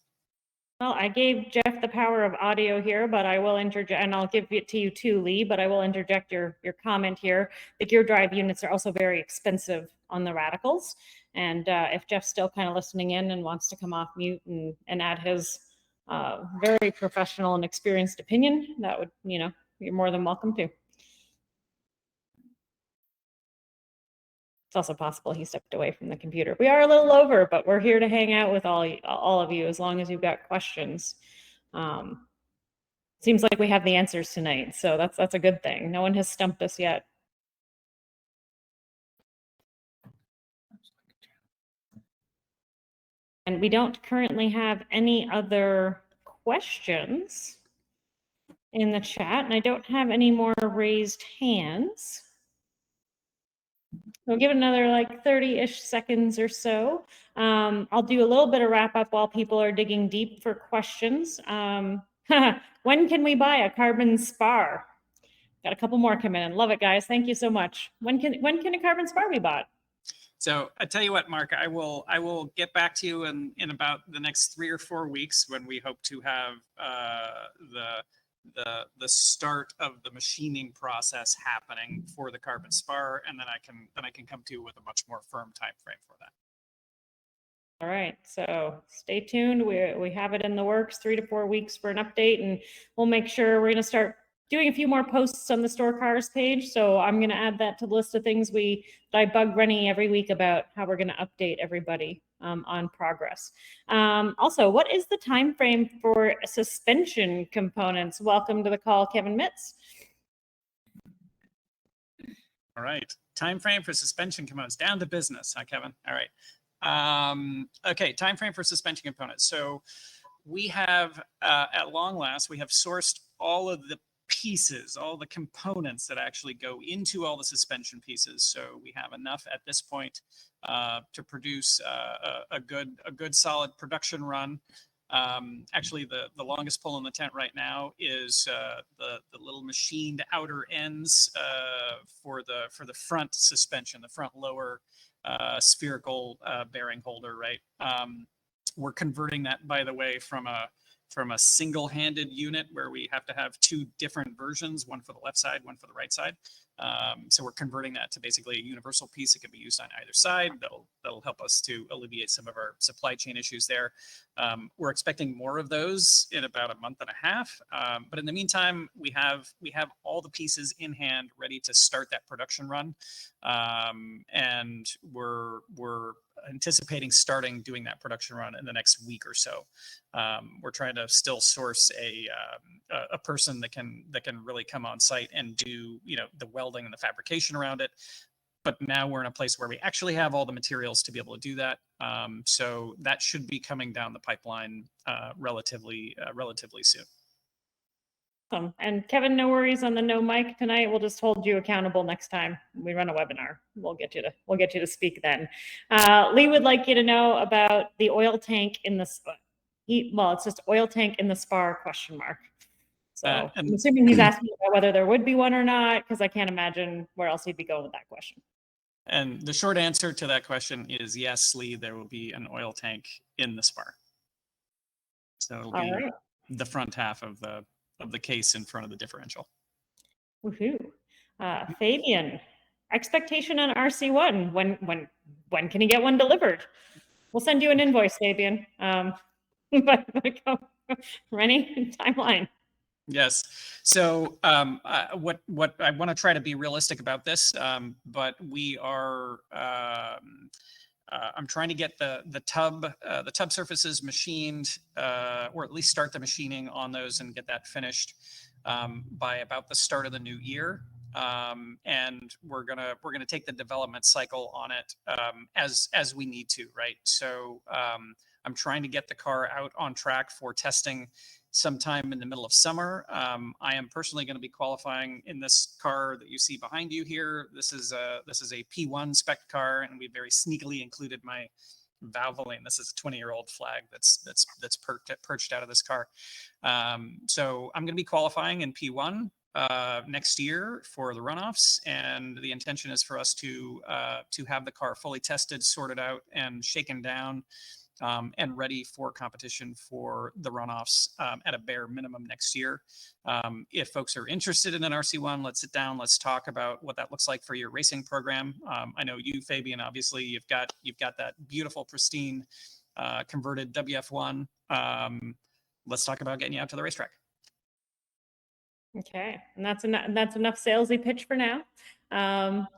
Well, I gave Jeff the power of audio here, but I will interject, and I'll give it to you too, Lee, but I will interject your comment here. The gear drive units are also very expensive on the radicals. And if Jeff's still kind of listening in and wants to come off mute and add his very professional and experienced opinion, that would, you're more than welcome to. It's also possible he stepped away from the computer. We are a little over, but we're here to hang out with all of you as long as you've got questions. Seems like we have the answers tonight, so that's a good thing. No one has stumped us yet. And we don't currently have any other questions in the chat, and I don't have any more raised hands. We'll give it another like 30-ish seconds or so. I'll do a little bit of wrap up while people are digging deep for questions. When can we buy a carbon spar? Got a couple more coming in. Love it, guys. Thank you so much. When can a carbon spar be bought? So I tell you what, Mark, I will get back to you in about the next 3 or 4 weeks when we hope to have the start of the machining process happening for the carbon spar, and then I can come to you with a much more firm time frame for that. All right, so stay tuned. We have it in the works, 3 to 4 weeks for an update, and we'll make sure we're going to start doing a few more posts on the Stohr Cars page. So I'm going to add that to the list of things that I bug Rennie every week about how we're going to update everybody on progress. Also, what is the time frame for suspension components? Welcome to the call, Kevin Mitz. All right, time frame for suspension components. Down to business, huh, Kevin? All right. Okay, time frame for suspension components. So we have, at long last, we have sourced all of the pieces, all the components that actually go into all the suspension pieces. So we have enough at this point to produce a good solid production run. Actually, the longest pole in the tent right now is the little machined outer ends for the front suspension, the front lower spherical bearing holder, right? We're converting that, by the way, from a single-handed unit where we have to have 2 different versions, one for the left side, one for the right side. So we're converting that to basically a universal piece that can be used on either side. That'll help us to alleviate some of our supply chain issues there. We're expecting more of those in about a month and a half. But in the meantime, we have all the pieces in hand ready to start that production run. And we're anticipating starting doing that production run in the next week or so. We're trying to still source a person that can really come on site and do, you know, the welding and the fabrication around it. But now we're in a place where we actually have all the materials to be able to do that. So that should be coming down the pipeline relatively soon. Awesome. And Kevin, no worries on the no mic tonight. We'll just hold you accountable next time we run a webinar. We'll get you to speak then. Lee would like you to know about the oil tank in the well, it's just oil tank in the spar ? So I'm assuming he's asking about whether there would be one or not, because I can't imagine where else he'd be going with that question. And the short answer to that question is yes, Lee, there will be an oil tank in the spar. So it'll be the front half of the case in front of the differential. Woohoo. Fabian, expectation on RC1. When can you get one delivered? We'll send you an invoice, Fabian. Rennie, timeline. Yes. So what I want to try to be realistic about this, but we are. I'm trying to get the tub surfaces machined, or at least start the machining on those and get that finished by about the start of the new year. And we're gonna take the development cycle on it as we need to, right? So I'm trying to get the car out on track for testing sometime in the middle of summer. I am personally going to be qualifying in this car that you see behind you here. This is a P1 spec car, and we very sneakily included my Valvoline. This is a 20-year-old flag that's perched out of this car. So I'm going to be qualifying in P1 next year for the runoffs, and the intention is for us to have the car fully tested, sorted out, and shaken down, and ready for competition for the runoffs at a bare minimum next year. If folks are interested in an RC1, let's sit down, let's talk about what that looks like for your racing program. I know you, Fabian, obviously you've got that beautiful, pristine, converted WF1. Let's talk about getting you out to the racetrack. Okay, and that's enough salesy pitch for now.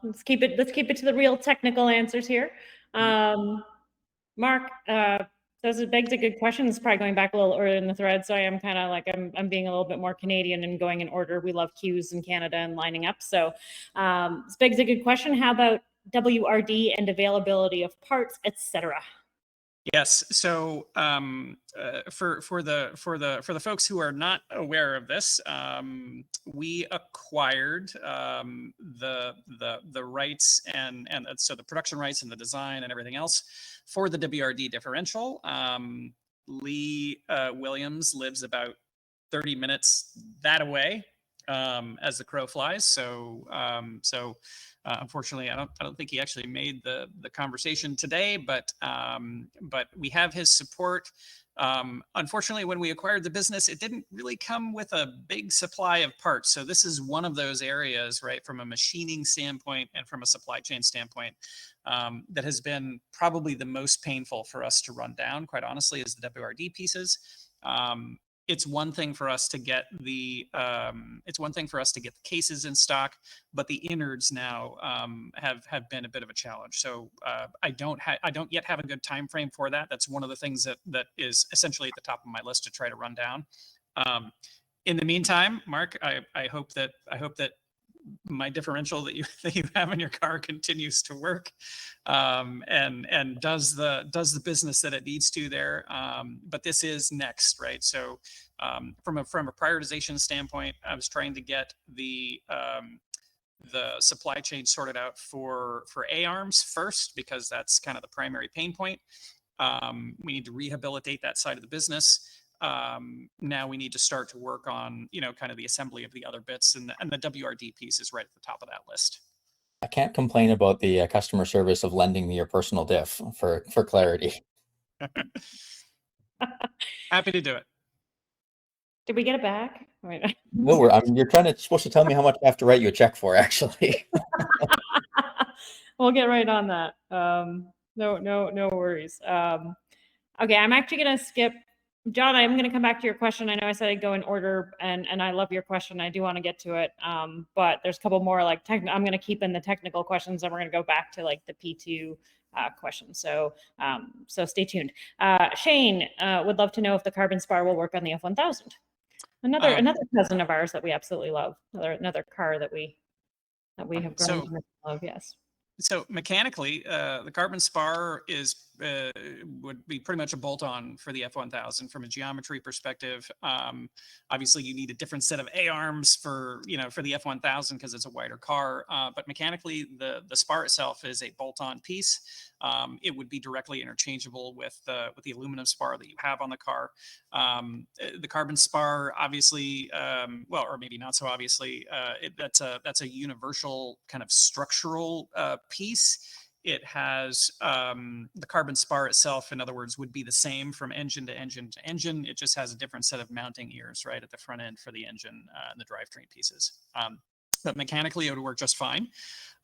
Let's keep it to the real technical answers here. Mark, it begs a good question. It's probably going back a little earlier in the thread, so I am kind of like I'm being a little bit more Canadian and going in order. We love queues in Canada and lining up. So this begs a good question. How about WRD and availability of parts, etc.? Yes. So for the folks who are not aware of this, we acquired the rights and so the production rights and the design and everything else for the WRD differential. Lee Williams lives about 30 minutes that away as the crow flies. So unfortunately, I don't think he actually made the conversation today, but we have his support. Unfortunately, when we acquired the business, it didn't really come with a big supply of parts. So this is one of those areas, right, from a machining standpoint and from a supply chain standpoint, that has been probably the most painful for us to run down, quite honestly, is the WRD pieces. It's one thing for us to get the cases in stock, but the innards now have been a bit of a challenge. So I don't yet have a good time frame for that. That's one of the things that is essentially at the top of my list to try to run down. In the meantime, Mark, I hope that my differential that you have in your car continues to work, and does the business that it needs to there. But this is next, right? So from a prioritization standpoint, I was trying to get the supply chain sorted out for A-arms first, because that's kind of the primary pain point. We need to rehabilitate that side of the business. Now we need to start to work on, kind of the assembly of the other bits, and the WRD piece is right at the top of that list. I can't complain about the customer service of lending me your personal diff for clarity. Happy to do it. Did we get it back? No, you're supposed to tell me how much I have to write you a check for, actually. We'll get right on that. No worries. Okay, I'm actually going to skip. John, I'm going to come back to your question. I know I said I'd go in order, and I love your question. I do want to get to it, but there's a couple more I'm going to keep in the technical questions, and we're going to go back to the P2 question. So so stay tuned. Shane would love to know if the carbon spar will work on the F1000. Another cousin of ours that we absolutely love. Another car that we have grown to love. Yes. So mechanically, the carbon spar would be pretty much a bolt-on for the F1000 from a geometry perspective. Obviously, you need a different set of A-arms for the F1000 because it's a wider car. But mechanically, the spar itself is a bolt-on piece. It would be directly interchangeable with the aluminum spar that you have on the car. The carbon spar, obviously, well, or maybe not so obviously, that's a universal kind of structural piece. It has the carbon spar itself, in other words, would be the same from engine to engine to engine. It just has a different set of mounting ears right at the front end for the engine and the drivetrain pieces. But mechanically, it would work just fine.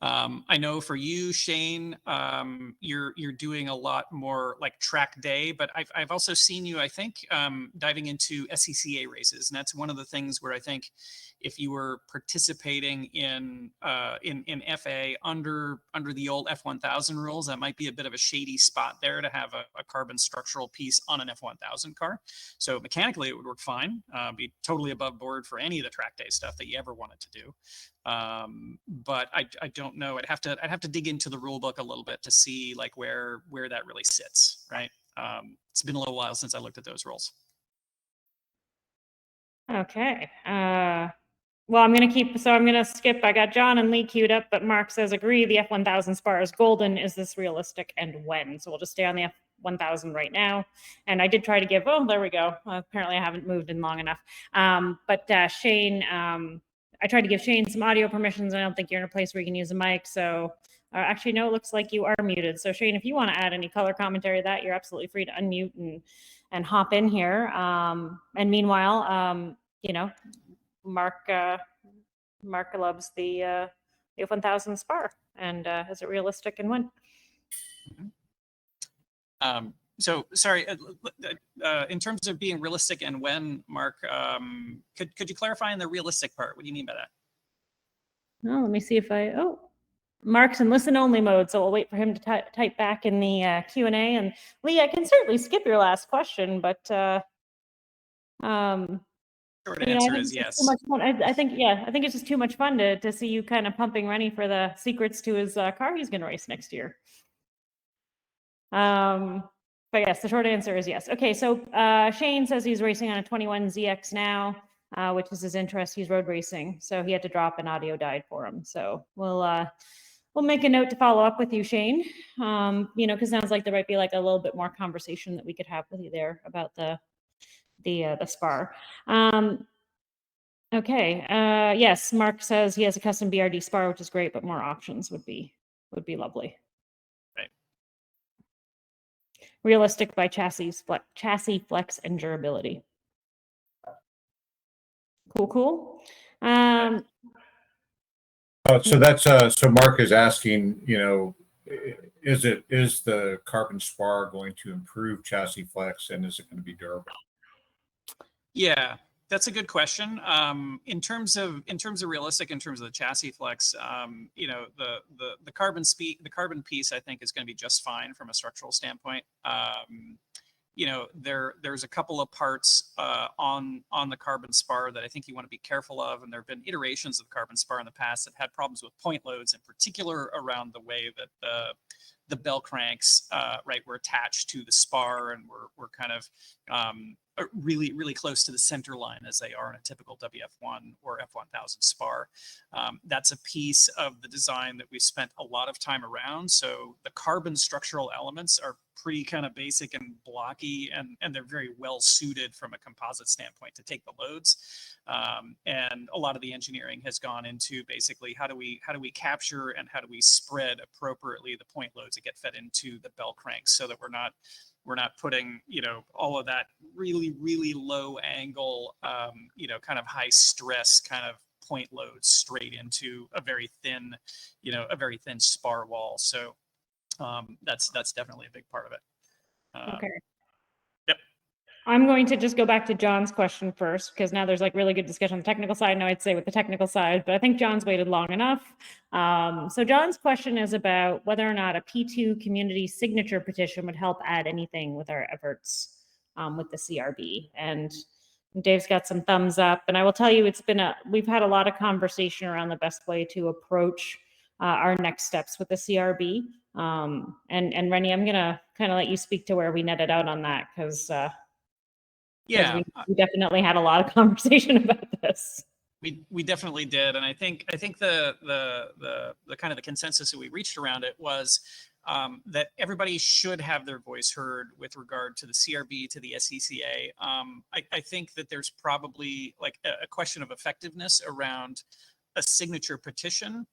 I know for you, Shane, you're doing a lot more like track day, but I've also seen you, I think, diving into SCCA races, and that's one of the things where I think if you were participating in FA under the old F1000 rules, that might be a bit of a shady spot there to have a carbon structural piece on an F1000 car. So mechanically, it would work fine. Be totally above board for any of the track day stuff that you ever wanted to do. But I don't know. I'd have to dig into the rule book a little bit to see like where that really sits, right? It's been a little while since I looked at those rules. Okay. Well, I'm going to skip. I got John and Lee queued up, but Mark says, agree, the F1000 spar is golden. Is this realistic and when? So we'll just stay on the F1000 right now. And I did try to give, oh, there we go. Apparently I haven't moved in long enough. But Shane, I tried to give Shane some audio permissions. I don't think you're in a place where you can use a mic. So actually, no, it looks like you are muted. So Shane, if you want to add any color commentary to that, you're absolutely free to unmute and hop in here. And meanwhile, Mark loves the F1000 spar, and is it realistic and when? So sorry, in terms of being realistic and when, Mark, could you clarify in the realistic part? What do you mean by that? No, let me see if Mark's in listen only mode, so we'll wait for him to type back in the Q&A. And Lee, I can certainly skip your last question, but Short answer is yes. Too much fun. I think it's just too much fun to see you kind of pumping Rennie for the secrets to his car he's going to race next year. But yes, the short answer is yes. Okay, so Shane says he's racing on a 21 ZX now, which is his interest. He's road racing, so he had to drop an audio died for him. So we'll make a note to follow up with you, Shane. Because it sounds like there might be like a little bit more conversation that we could have with you there about the spar. Okay. Yes, Mark says he has a custom BRD spar, which is great, but more options would be lovely. Right. Realistic by chassis flex and durability. Cool. So that's so Mark is asking, is the carbon spar going to improve chassis flex, and is it going to be durable? Yeah, that's a good question. In terms of realistic, in terms of the chassis flex, the carbon piece, I think, is going to be just fine from a structural standpoint. There's a couple of parts on the carbon spar that I think you want to be careful of, and there have been iterations of the carbon spar in the past that had problems with point loads, in particular around the way that the bell cranks were attached to the spar and were kind of really, really close to the center line as they are in a typical WF1 or F1000 spar. That's a piece of the design that we spent a lot of time around. So the carbon structural elements are pretty kind of basic and blocky, and they're very well suited from a composite standpoint to take the loads. And a lot of the engineering has gone into basically how do we capture and how do we spread appropriately the point loads that get fed into the bell cranks, so that we're not putting all of that really, really low angle kind of high stress kind of point loads straight into a very thin spar wall. So that's definitely a big part of it. Okay. Yep. I'm going to just go back to John's question first, because now there's like really good discussion on the technical side. Now I'd say with the technical side, but I think John's waited long enough. So John's question is about whether or not a P2 community signature petition would help add anything with our efforts with the CRB. And Dave's got some thumbs up, and I will tell you, we've had a lot of conversation around the best way to approach our next steps with the CRB. And Rennie, I'm gonna kind of let you speak to where we netted out on that, because Yeah, we definitely had a lot of conversation about this. we definitely did, and I think the kind of the consensus that we reached around it was that everybody should have their voice heard with regard to the CRB, to the SCCA. I think that there's probably like a question of effectiveness around a signature petition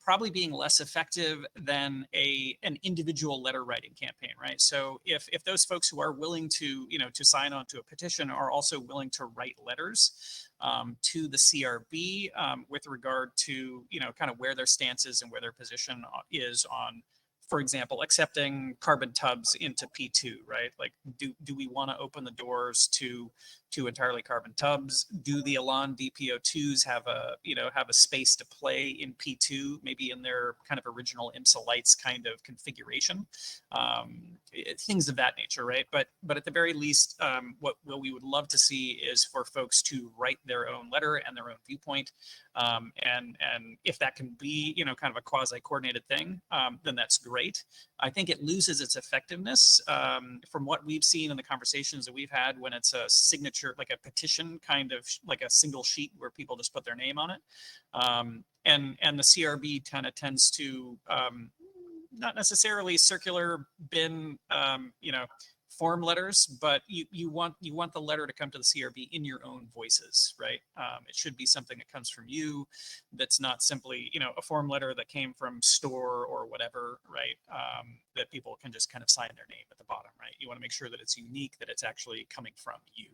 probably being less effective than an individual letter writing campaign, right? So if those folks who are willing to, to sign on to a petition are also willing to write letters to the CRB with regard to, kind of where their stance is and where their position is on, for example, accepting carbon tubs into P2, right? Like, do we want to open the doors to entirely carbon tubs? Do the Elan DPO2s have a space to play in P2, maybe in their kind of original IMSA lights kind of configuration? Things of that nature, right? But at the very least, what we would love to see is for folks to write their own letter and their own viewpoint. And if that can be, kind of a quasi-coordinated thing, then that's great. I think it loses its effectiveness from what we've seen in the conversations that we've had when it's a signature, like a petition, kind of like a single sheet where people just put their name on it. And the CRB kind of tends to not necessarily circular bin, form letters, but you want the letter to come to the CRB in your own voices, right? It should be something that comes from you, that's not simply, a form letter that came from Stohr or whatever, right? That people can just kind of sign their name at the bottom, right? You want to make sure that it's unique, that it's actually coming from you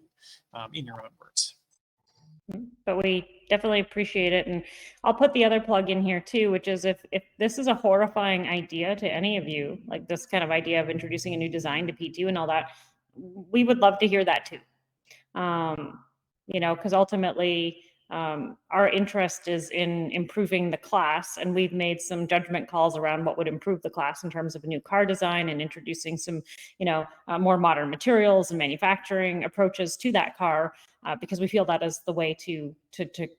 in your own words. But we definitely appreciate it. And I'll put the other plug in here too, which is if this is a horrifying idea to any of you, like this kind of idea of introducing a new design to P2 and all that, we would love to hear that too. Because ultimately our interest is in improving the class, and we've made some judgment calls around what would improve the class in terms of a new car design and introducing some, more modern materials and manufacturing approaches to that car, because we feel that is the way to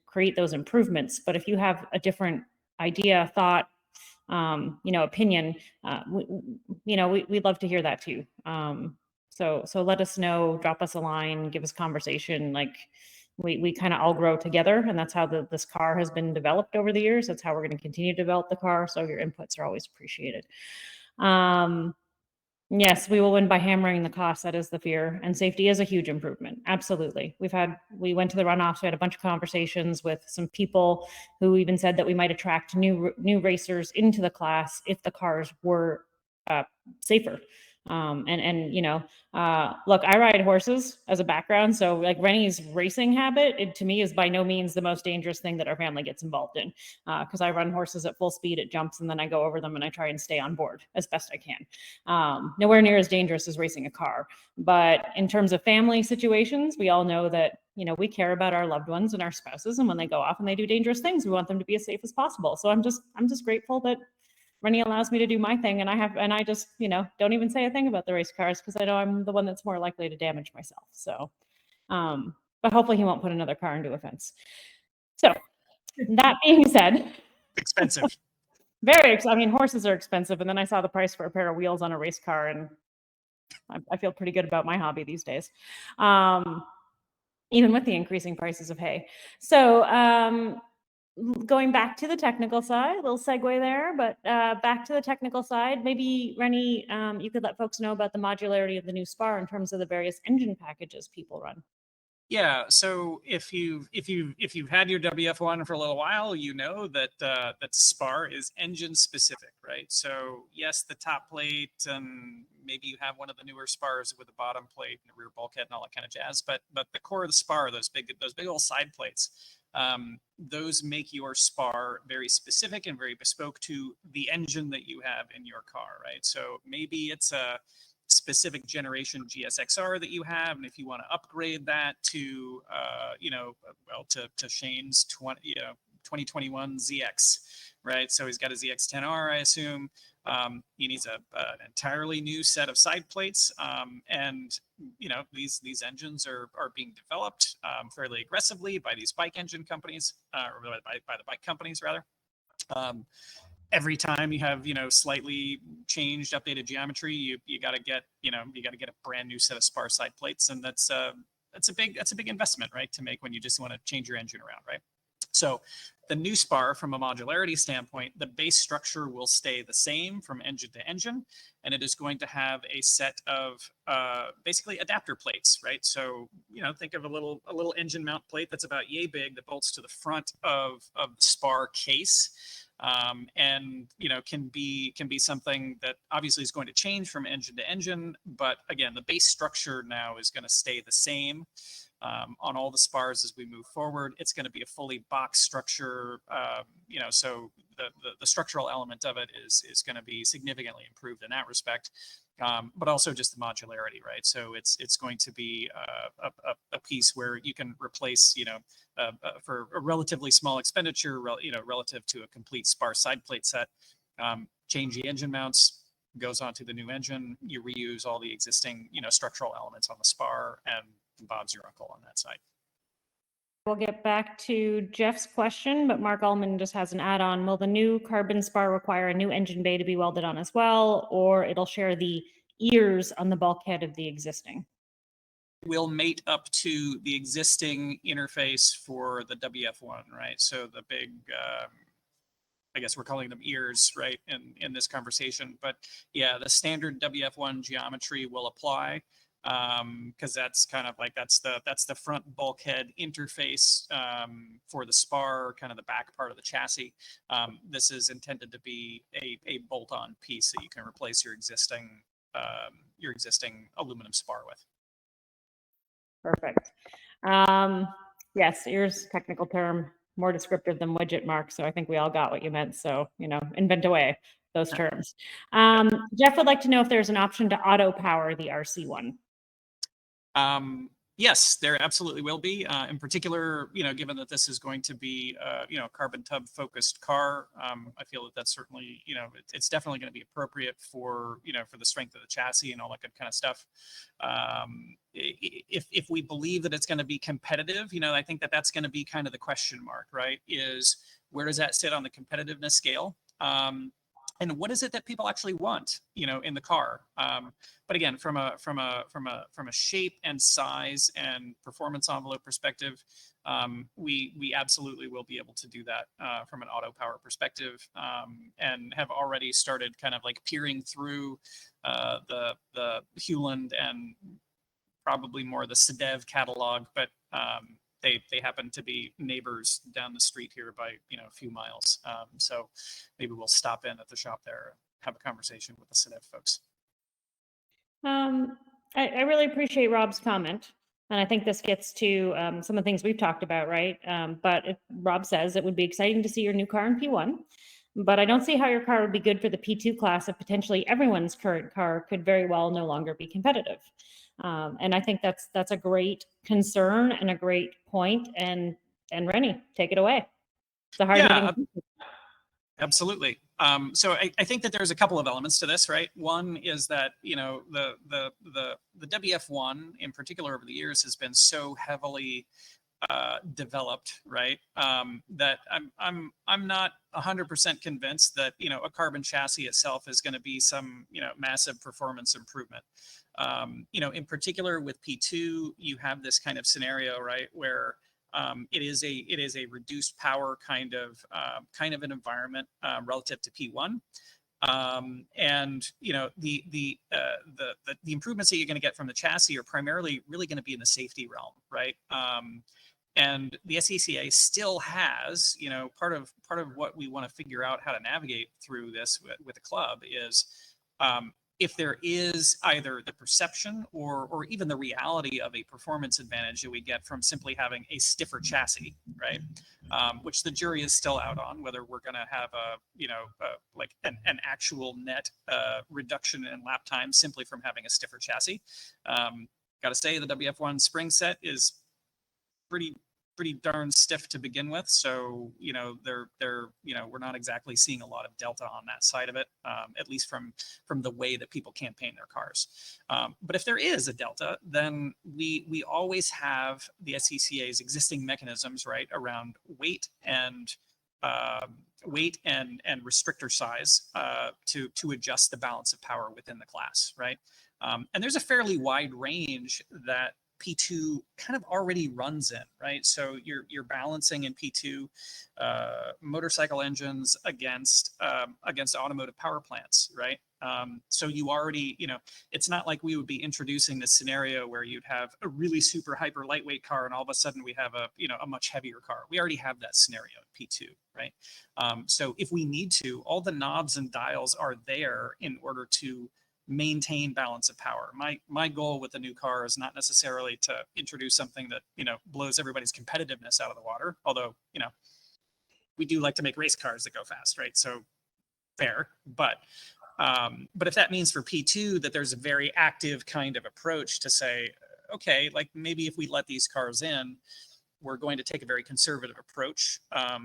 create those improvements. But if you have a different idea, thought, opinion, we'd love to hear that too. So let us know, drop us a line, give us conversation. Like we kind of all grow together, and that's how this car has been developed over the years. That's how we're going to continue to develop the car. So your inputs are always appreciated. Yes, we will win by hammering the cost. That is the fear. And safety is a huge improvement. Absolutely. We went to the runoffs. We had a bunch of conversations with some people who even said that we might attract new racers into the class if the cars were safer. Look, I ride horses as a background. So like Rennie's racing habit, it to me is by no means the most dangerous thing that our family gets involved in. Because I run horses at full speed at jumps, and then I go over them and I try and stay on board as best I can. Nowhere near as dangerous as racing a car. But in terms of family situations, we all know that, we care about our loved ones and our spouses. And when they go off and they do dangerous things, we want them to be as safe as possible. So I'm just grateful that Rennie allows me to do my thing, and I just, don't even say a thing about the race cars, because I know I'm the one that's more likely to damage myself. So, but hopefully he won't put another car into a fence. So that being said, Expensive. Horses are expensive. And then I saw the price for a pair of wheels on a race car, and I feel pretty good about my hobby these days. Even with the increasing prices of hay. So, going back to the technical side, a little segue there, but back to the technical side, maybe Rennie, you could let folks know about the modularity of the new SPAR in terms of the various engine packages people run. Yeah, so if you've had your WF1 for a little while, you know that that SPAR is engine specific, right? So yes, the top plate, and maybe you have one of the newer SPARs with a bottom plate and a rear bulkhead and all that kind of jazz. But the core of the SPAR, those big old side plates, those make your SPAR very specific and very bespoke to the engine that you have in your car, right? So maybe it's a specific generation GSXR that you have, and if you want to upgrade that to, to Shane's 2021 ZX, right? So he's got a ZX10R, I assume. He needs an entirely new set of side plates, and these engines are being developed fairly aggressively by these bike engine companies, or by the bike companies rather. Every time you have slightly changed, updated geometry, you got to get a brand new set of spar side plates, and that's a big investment, right, to make when you just want to change your engine around, right? So the new spar, from a modularity standpoint, the base structure will stay the same from engine to engine, and it is going to have a set of basically adapter plates, right? So think of a little engine mount plate that's about yay big that bolts to the front of the spar case. And can be something that obviously is going to change from engine to engine, but again, the base structure now is going to stay the same on all the spars as we move forward. It's going to be a fully box structure, so the structural element of it is going to be significantly improved in that respect. But also just the modularity, right? So it's going to be a piece where you can replace, for a relatively small expenditure, relative to a complete spar side plate set, change the engine mounts, goes onto the new engine. You reuse all the existing, structural elements on the spar, and Bob's your uncle on that side. We'll get back to Jeff's question, but Mark Ullman just has an add-on. Will the new carbon spar require a new engine bay to be welded on as well, or it'll share the ears on the bulkhead of the existing? Will mate up to the existing interface for the WF1, right? So the big, I guess we're calling them ears, right, in this conversation. But yeah, the standard WF1 geometry will apply, because that's kind of like that's the front bulkhead interface for the spar, kind of the back part of the chassis. This is intended to be a bolt-on piece that you can replace your existing aluminum spar with. Perfect. Yes, ears, technical term, more descriptive than widget, Mark. So I think we all got what you meant. So, invent away those terms. Jeff would like to know if there's an option to auto power the RC1. Yes, there absolutely will be. In particular, given that this is going to be, a carbon tub focused car, I feel that that's certainly, it's definitely going to be appropriate for, for the strength of the chassis and all that good kind of stuff. If we believe that it's going to be competitive, I think that that's going to be kind of the question mark, right? Is where does that sit on the competitiveness scale? And what is it that people actually want, in the car? But again, from a shape and size and performance envelope perspective, we absolutely will be able to do that from an auto power perspective, and have already started kind of like peering through the Hewland and probably more the Sedev catalog, but they happen to be neighbors down the street here by a few miles. So maybe we'll stop in at the shop there and have a conversation with the Sedev folks. I really appreciate Rob's comment. And I think this gets to some of the things we've talked about, right? But Rob says it would be exciting to see your new car in P1, but I don't see how your car would be good for the P2 class if potentially everyone's current car could very well no longer be competitive. And I think that's a great concern and a great point. And Rennie, take it away. It's a hard-hitting. Absolutely. So I think that there's a couple of elements to this, right? One is that the WF1 in particular over the years has been so heavily developed, right? That I'm not 100% convinced that a carbon chassis itself is going to be some massive performance improvement. In particular with P2, you have this kind of scenario, right, where it is a reduced power kind of an environment relative to P1. And the improvements that you're going to get from the chassis are primarily really going to be in the safety realm, right? And the SCCA still has, part of what we want to figure out how to navigate through this with the club is if there is either the perception or even the reality of a performance advantage that we get from simply having a stiffer chassis, right? Which the jury is still out on, whether we're going to have like an actual net reduction in lap time simply from having a stiffer chassis. Got to say, the WF1 spring set is pretty darn stiff to begin with. So, we're not exactly seeing a lot of delta on that side of it, at least from the way that people campaign their cars. But if there is a delta, then we always have the SCCA's existing mechanisms, right, around weight and restrictor size to adjust the balance of power within the class, right? And there's a fairly wide range that P2 kind of already runs in, right? So you're balancing in P2 motorcycle engines against automotive power plants, right? So you already, it's not like we would be introducing this scenario where you'd have a really super hyper lightweight car and all of a sudden we have a much heavier car. We already have that scenario in P2, right? So if we need to, all the knobs and dials are there in order to maintain balance of power. My goal with the new car is not necessarily to introduce something that blows everybody's competitiveness out of the water, although we do like to make race cars that go fast, right? So fair, but if that means for P2 that there's a very active kind of approach to say, okay, like maybe if we let these cars in, we're going to take a very conservative approach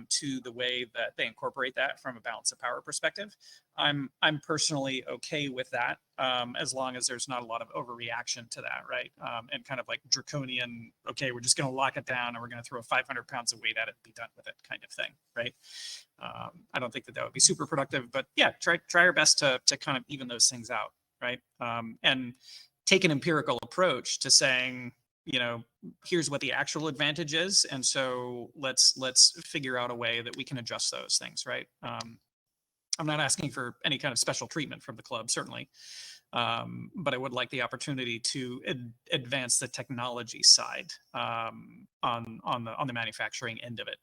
to the way that they incorporate that from a balance of power perspective. I'm personally okay with that, as long as there's not a lot of overreaction to that, right? And kind of like draconian, okay, we're just going to lock it down and we're going to throw 500 pounds of weight at it and be done with it kind of thing, right? I don't think that would be super productive, but yeah, try our best to kind of even those things out, right? And take an empirical approach to saying, here's what the actual advantage is. And so let's figure out a way that we can adjust those things, right? I'm not asking for any kind of special treatment from the club, certainly. But I would like the opportunity to advance the technology side on the manufacturing end of it.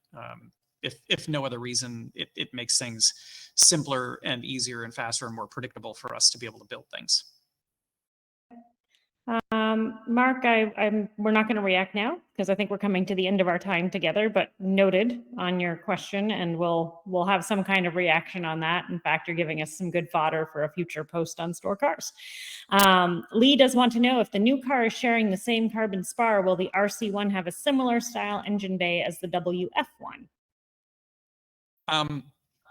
If no other reason, it makes things simpler and easier and faster and more predictable for us to be able to build things. Mark, we're not going to react now because I think we're coming to the end of our time together, but noted on your question, and we'll have some kind of reaction on that. In fact, you're giving us some good fodder for a future post on Stohr Cars. Lee does want to know, if the new car is sharing the same carbon spar, will the RC1 have a similar style engine bay as the WF1?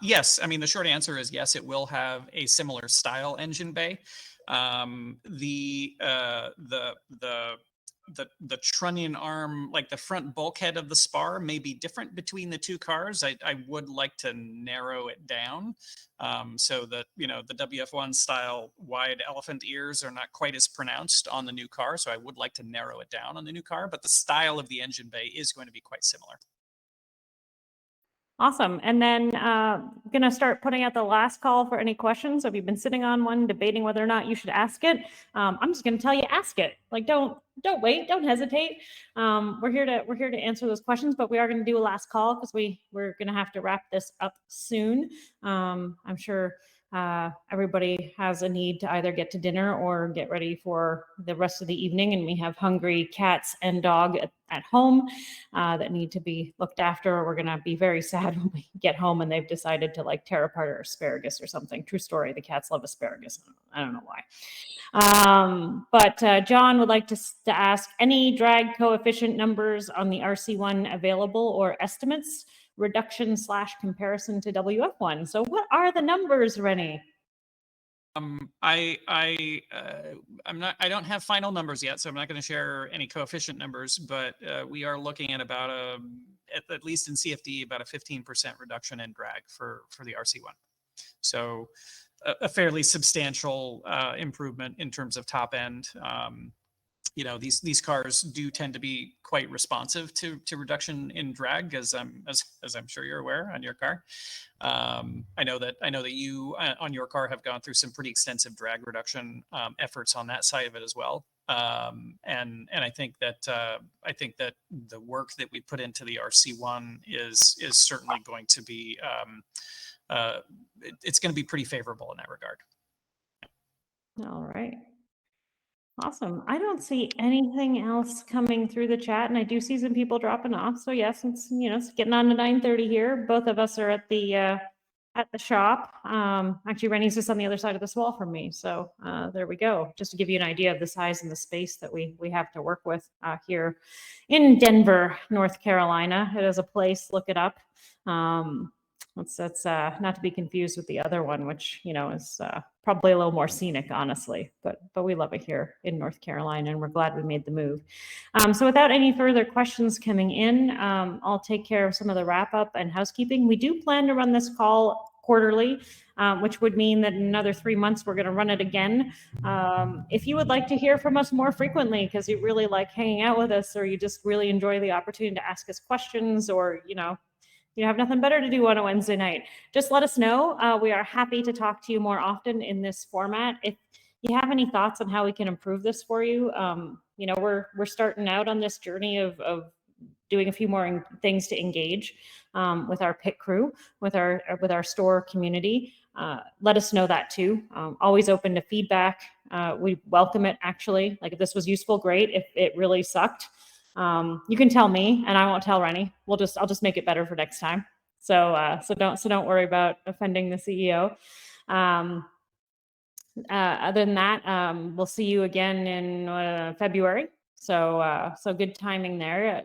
Yes, I mean, the short answer is yes, it will have a similar style engine bay. The trunnion arm, like the front bulkhead of the spar, may be different between the two cars. I would like to narrow it down so that the WF1 style wide elephant ears are not quite as pronounced on the new car. So I would like to narrow it down on the new car, but the style of the engine bay is going to be quite similar. Awesome. And then going to start putting out the last call for any questions. So if you've been sitting on one, debating whether or not you should ask it, I'm just going to tell you, ask it. Like, don't wait, don't hesitate. We're here to answer those questions, but we are going to do a last call because we're going to have to wrap this up soon. I'm sure everybody has a need to either get to dinner or get ready for the rest of the evening, and we have hungry cats and dog at home that need to be looked after. We're going to be very sad when we get home and they've decided to like tear apart our asparagus or something. True story. The cats love asparagus. I don't know why. But John would like to ask, any drag coefficient numbers on the RC1 available or estimates, reduction / comparison to WF1? So what are the numbers, Rennie? I don't have final numbers yet, so I'm not going to share any coefficient numbers, but we are looking at about at least in CFD, about a 15% reduction in drag for the RC1. So a fairly substantial improvement in terms of top end. These cars do tend to be quite responsive to reduction in drag, as I'm sure you're aware on your car. I know that you on your car have gone through some pretty extensive drag reduction efforts on that side of it as well. And I think that the work that we put into the RC1 is certainly going to be it's going to be pretty favorable in that regard. All right. Awesome. I don't see anything else coming through the chat, and I do see some people dropping off. So yes, it's it's getting on to 9:30 here. Both of us are at the shop. Actually, Rennie's just on the other side of this wall from me. So there we go. Just to give you an idea of the size and the space that we have to work with here in Denver, North Carolina. It is a place. Look it up. That's not to be confused with the other one, which is probably a little more scenic, honestly. But we love it here in North Carolina, and we're glad we made the move. So without any further questions coming in, I'll take care of some of the wrap up and housekeeping. We do plan to run this call quarterly, which would mean that in another 3 months we're going to run it again. If you would like to hear from us more frequently because you really like hanging out with us, or you just really enjoy the opportunity to ask us questions, or you have nothing better to do on a Wednesday night, just let us know. We are happy to talk to you more often in this format. If you have any thoughts on how we can improve this for you, we're starting out on this journey of doing a few more things to engage with our pit crew, with our store community. Let us know that too. Always open to feedback. We welcome it, actually. Like, if this was useful, great. If it really sucked, you can tell me, and I won't tell Rennie. I'll just make it better for next time. So don't worry about offending the CEO. Other than that, we'll see you again in February. So good timing there.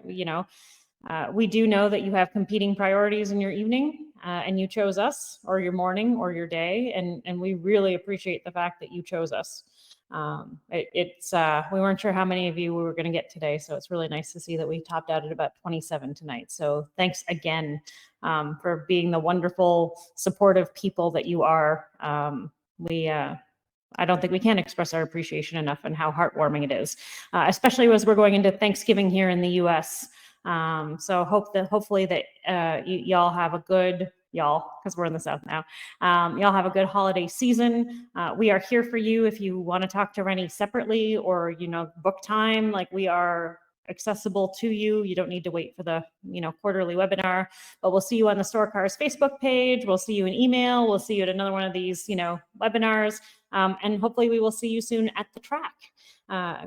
We do know that you have competing priorities in your evening, and you chose us, or your morning, or your day, and we really appreciate the fact that you chose us. We weren't sure how many of you we were going to get today, so it's really nice to see that we topped out at about 27 tonight. So thanks again for being the wonderful, supportive people that you are. I don't think we can express our appreciation enough and how heartwarming it is, especially as we're going into Thanksgiving here in the U.S. So hopefully that y'all have a good, because we're in the South now, y'all have a good holiday season. We are here for you if you want to talk to Rennie separately, or book time. Like, we are accessible to you. You don't need to wait for the quarterly webinar. But we'll see you on the Stohr Cars Facebook page. We'll see you in email. We'll see you at another one of these webinars. And hopefully we will see you soon at the track.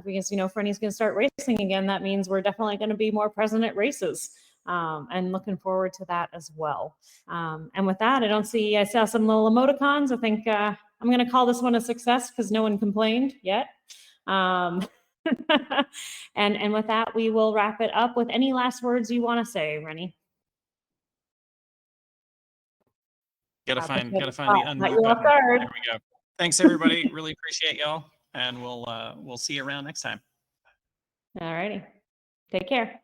Because if Rennie's going to start racing again, that means we're definitely going to be more present at races. And looking forward to that as well. And with that, I saw some little emoticons. I think I'm going to call this one a success because no one complained yet. And with that, we will wrap it up with any last words you want to say, Rennie. Gotta find the unmute button. There we go. Thanks, everybody. Really appreciate y'all, and we'll see you around next time. All righty. Take care.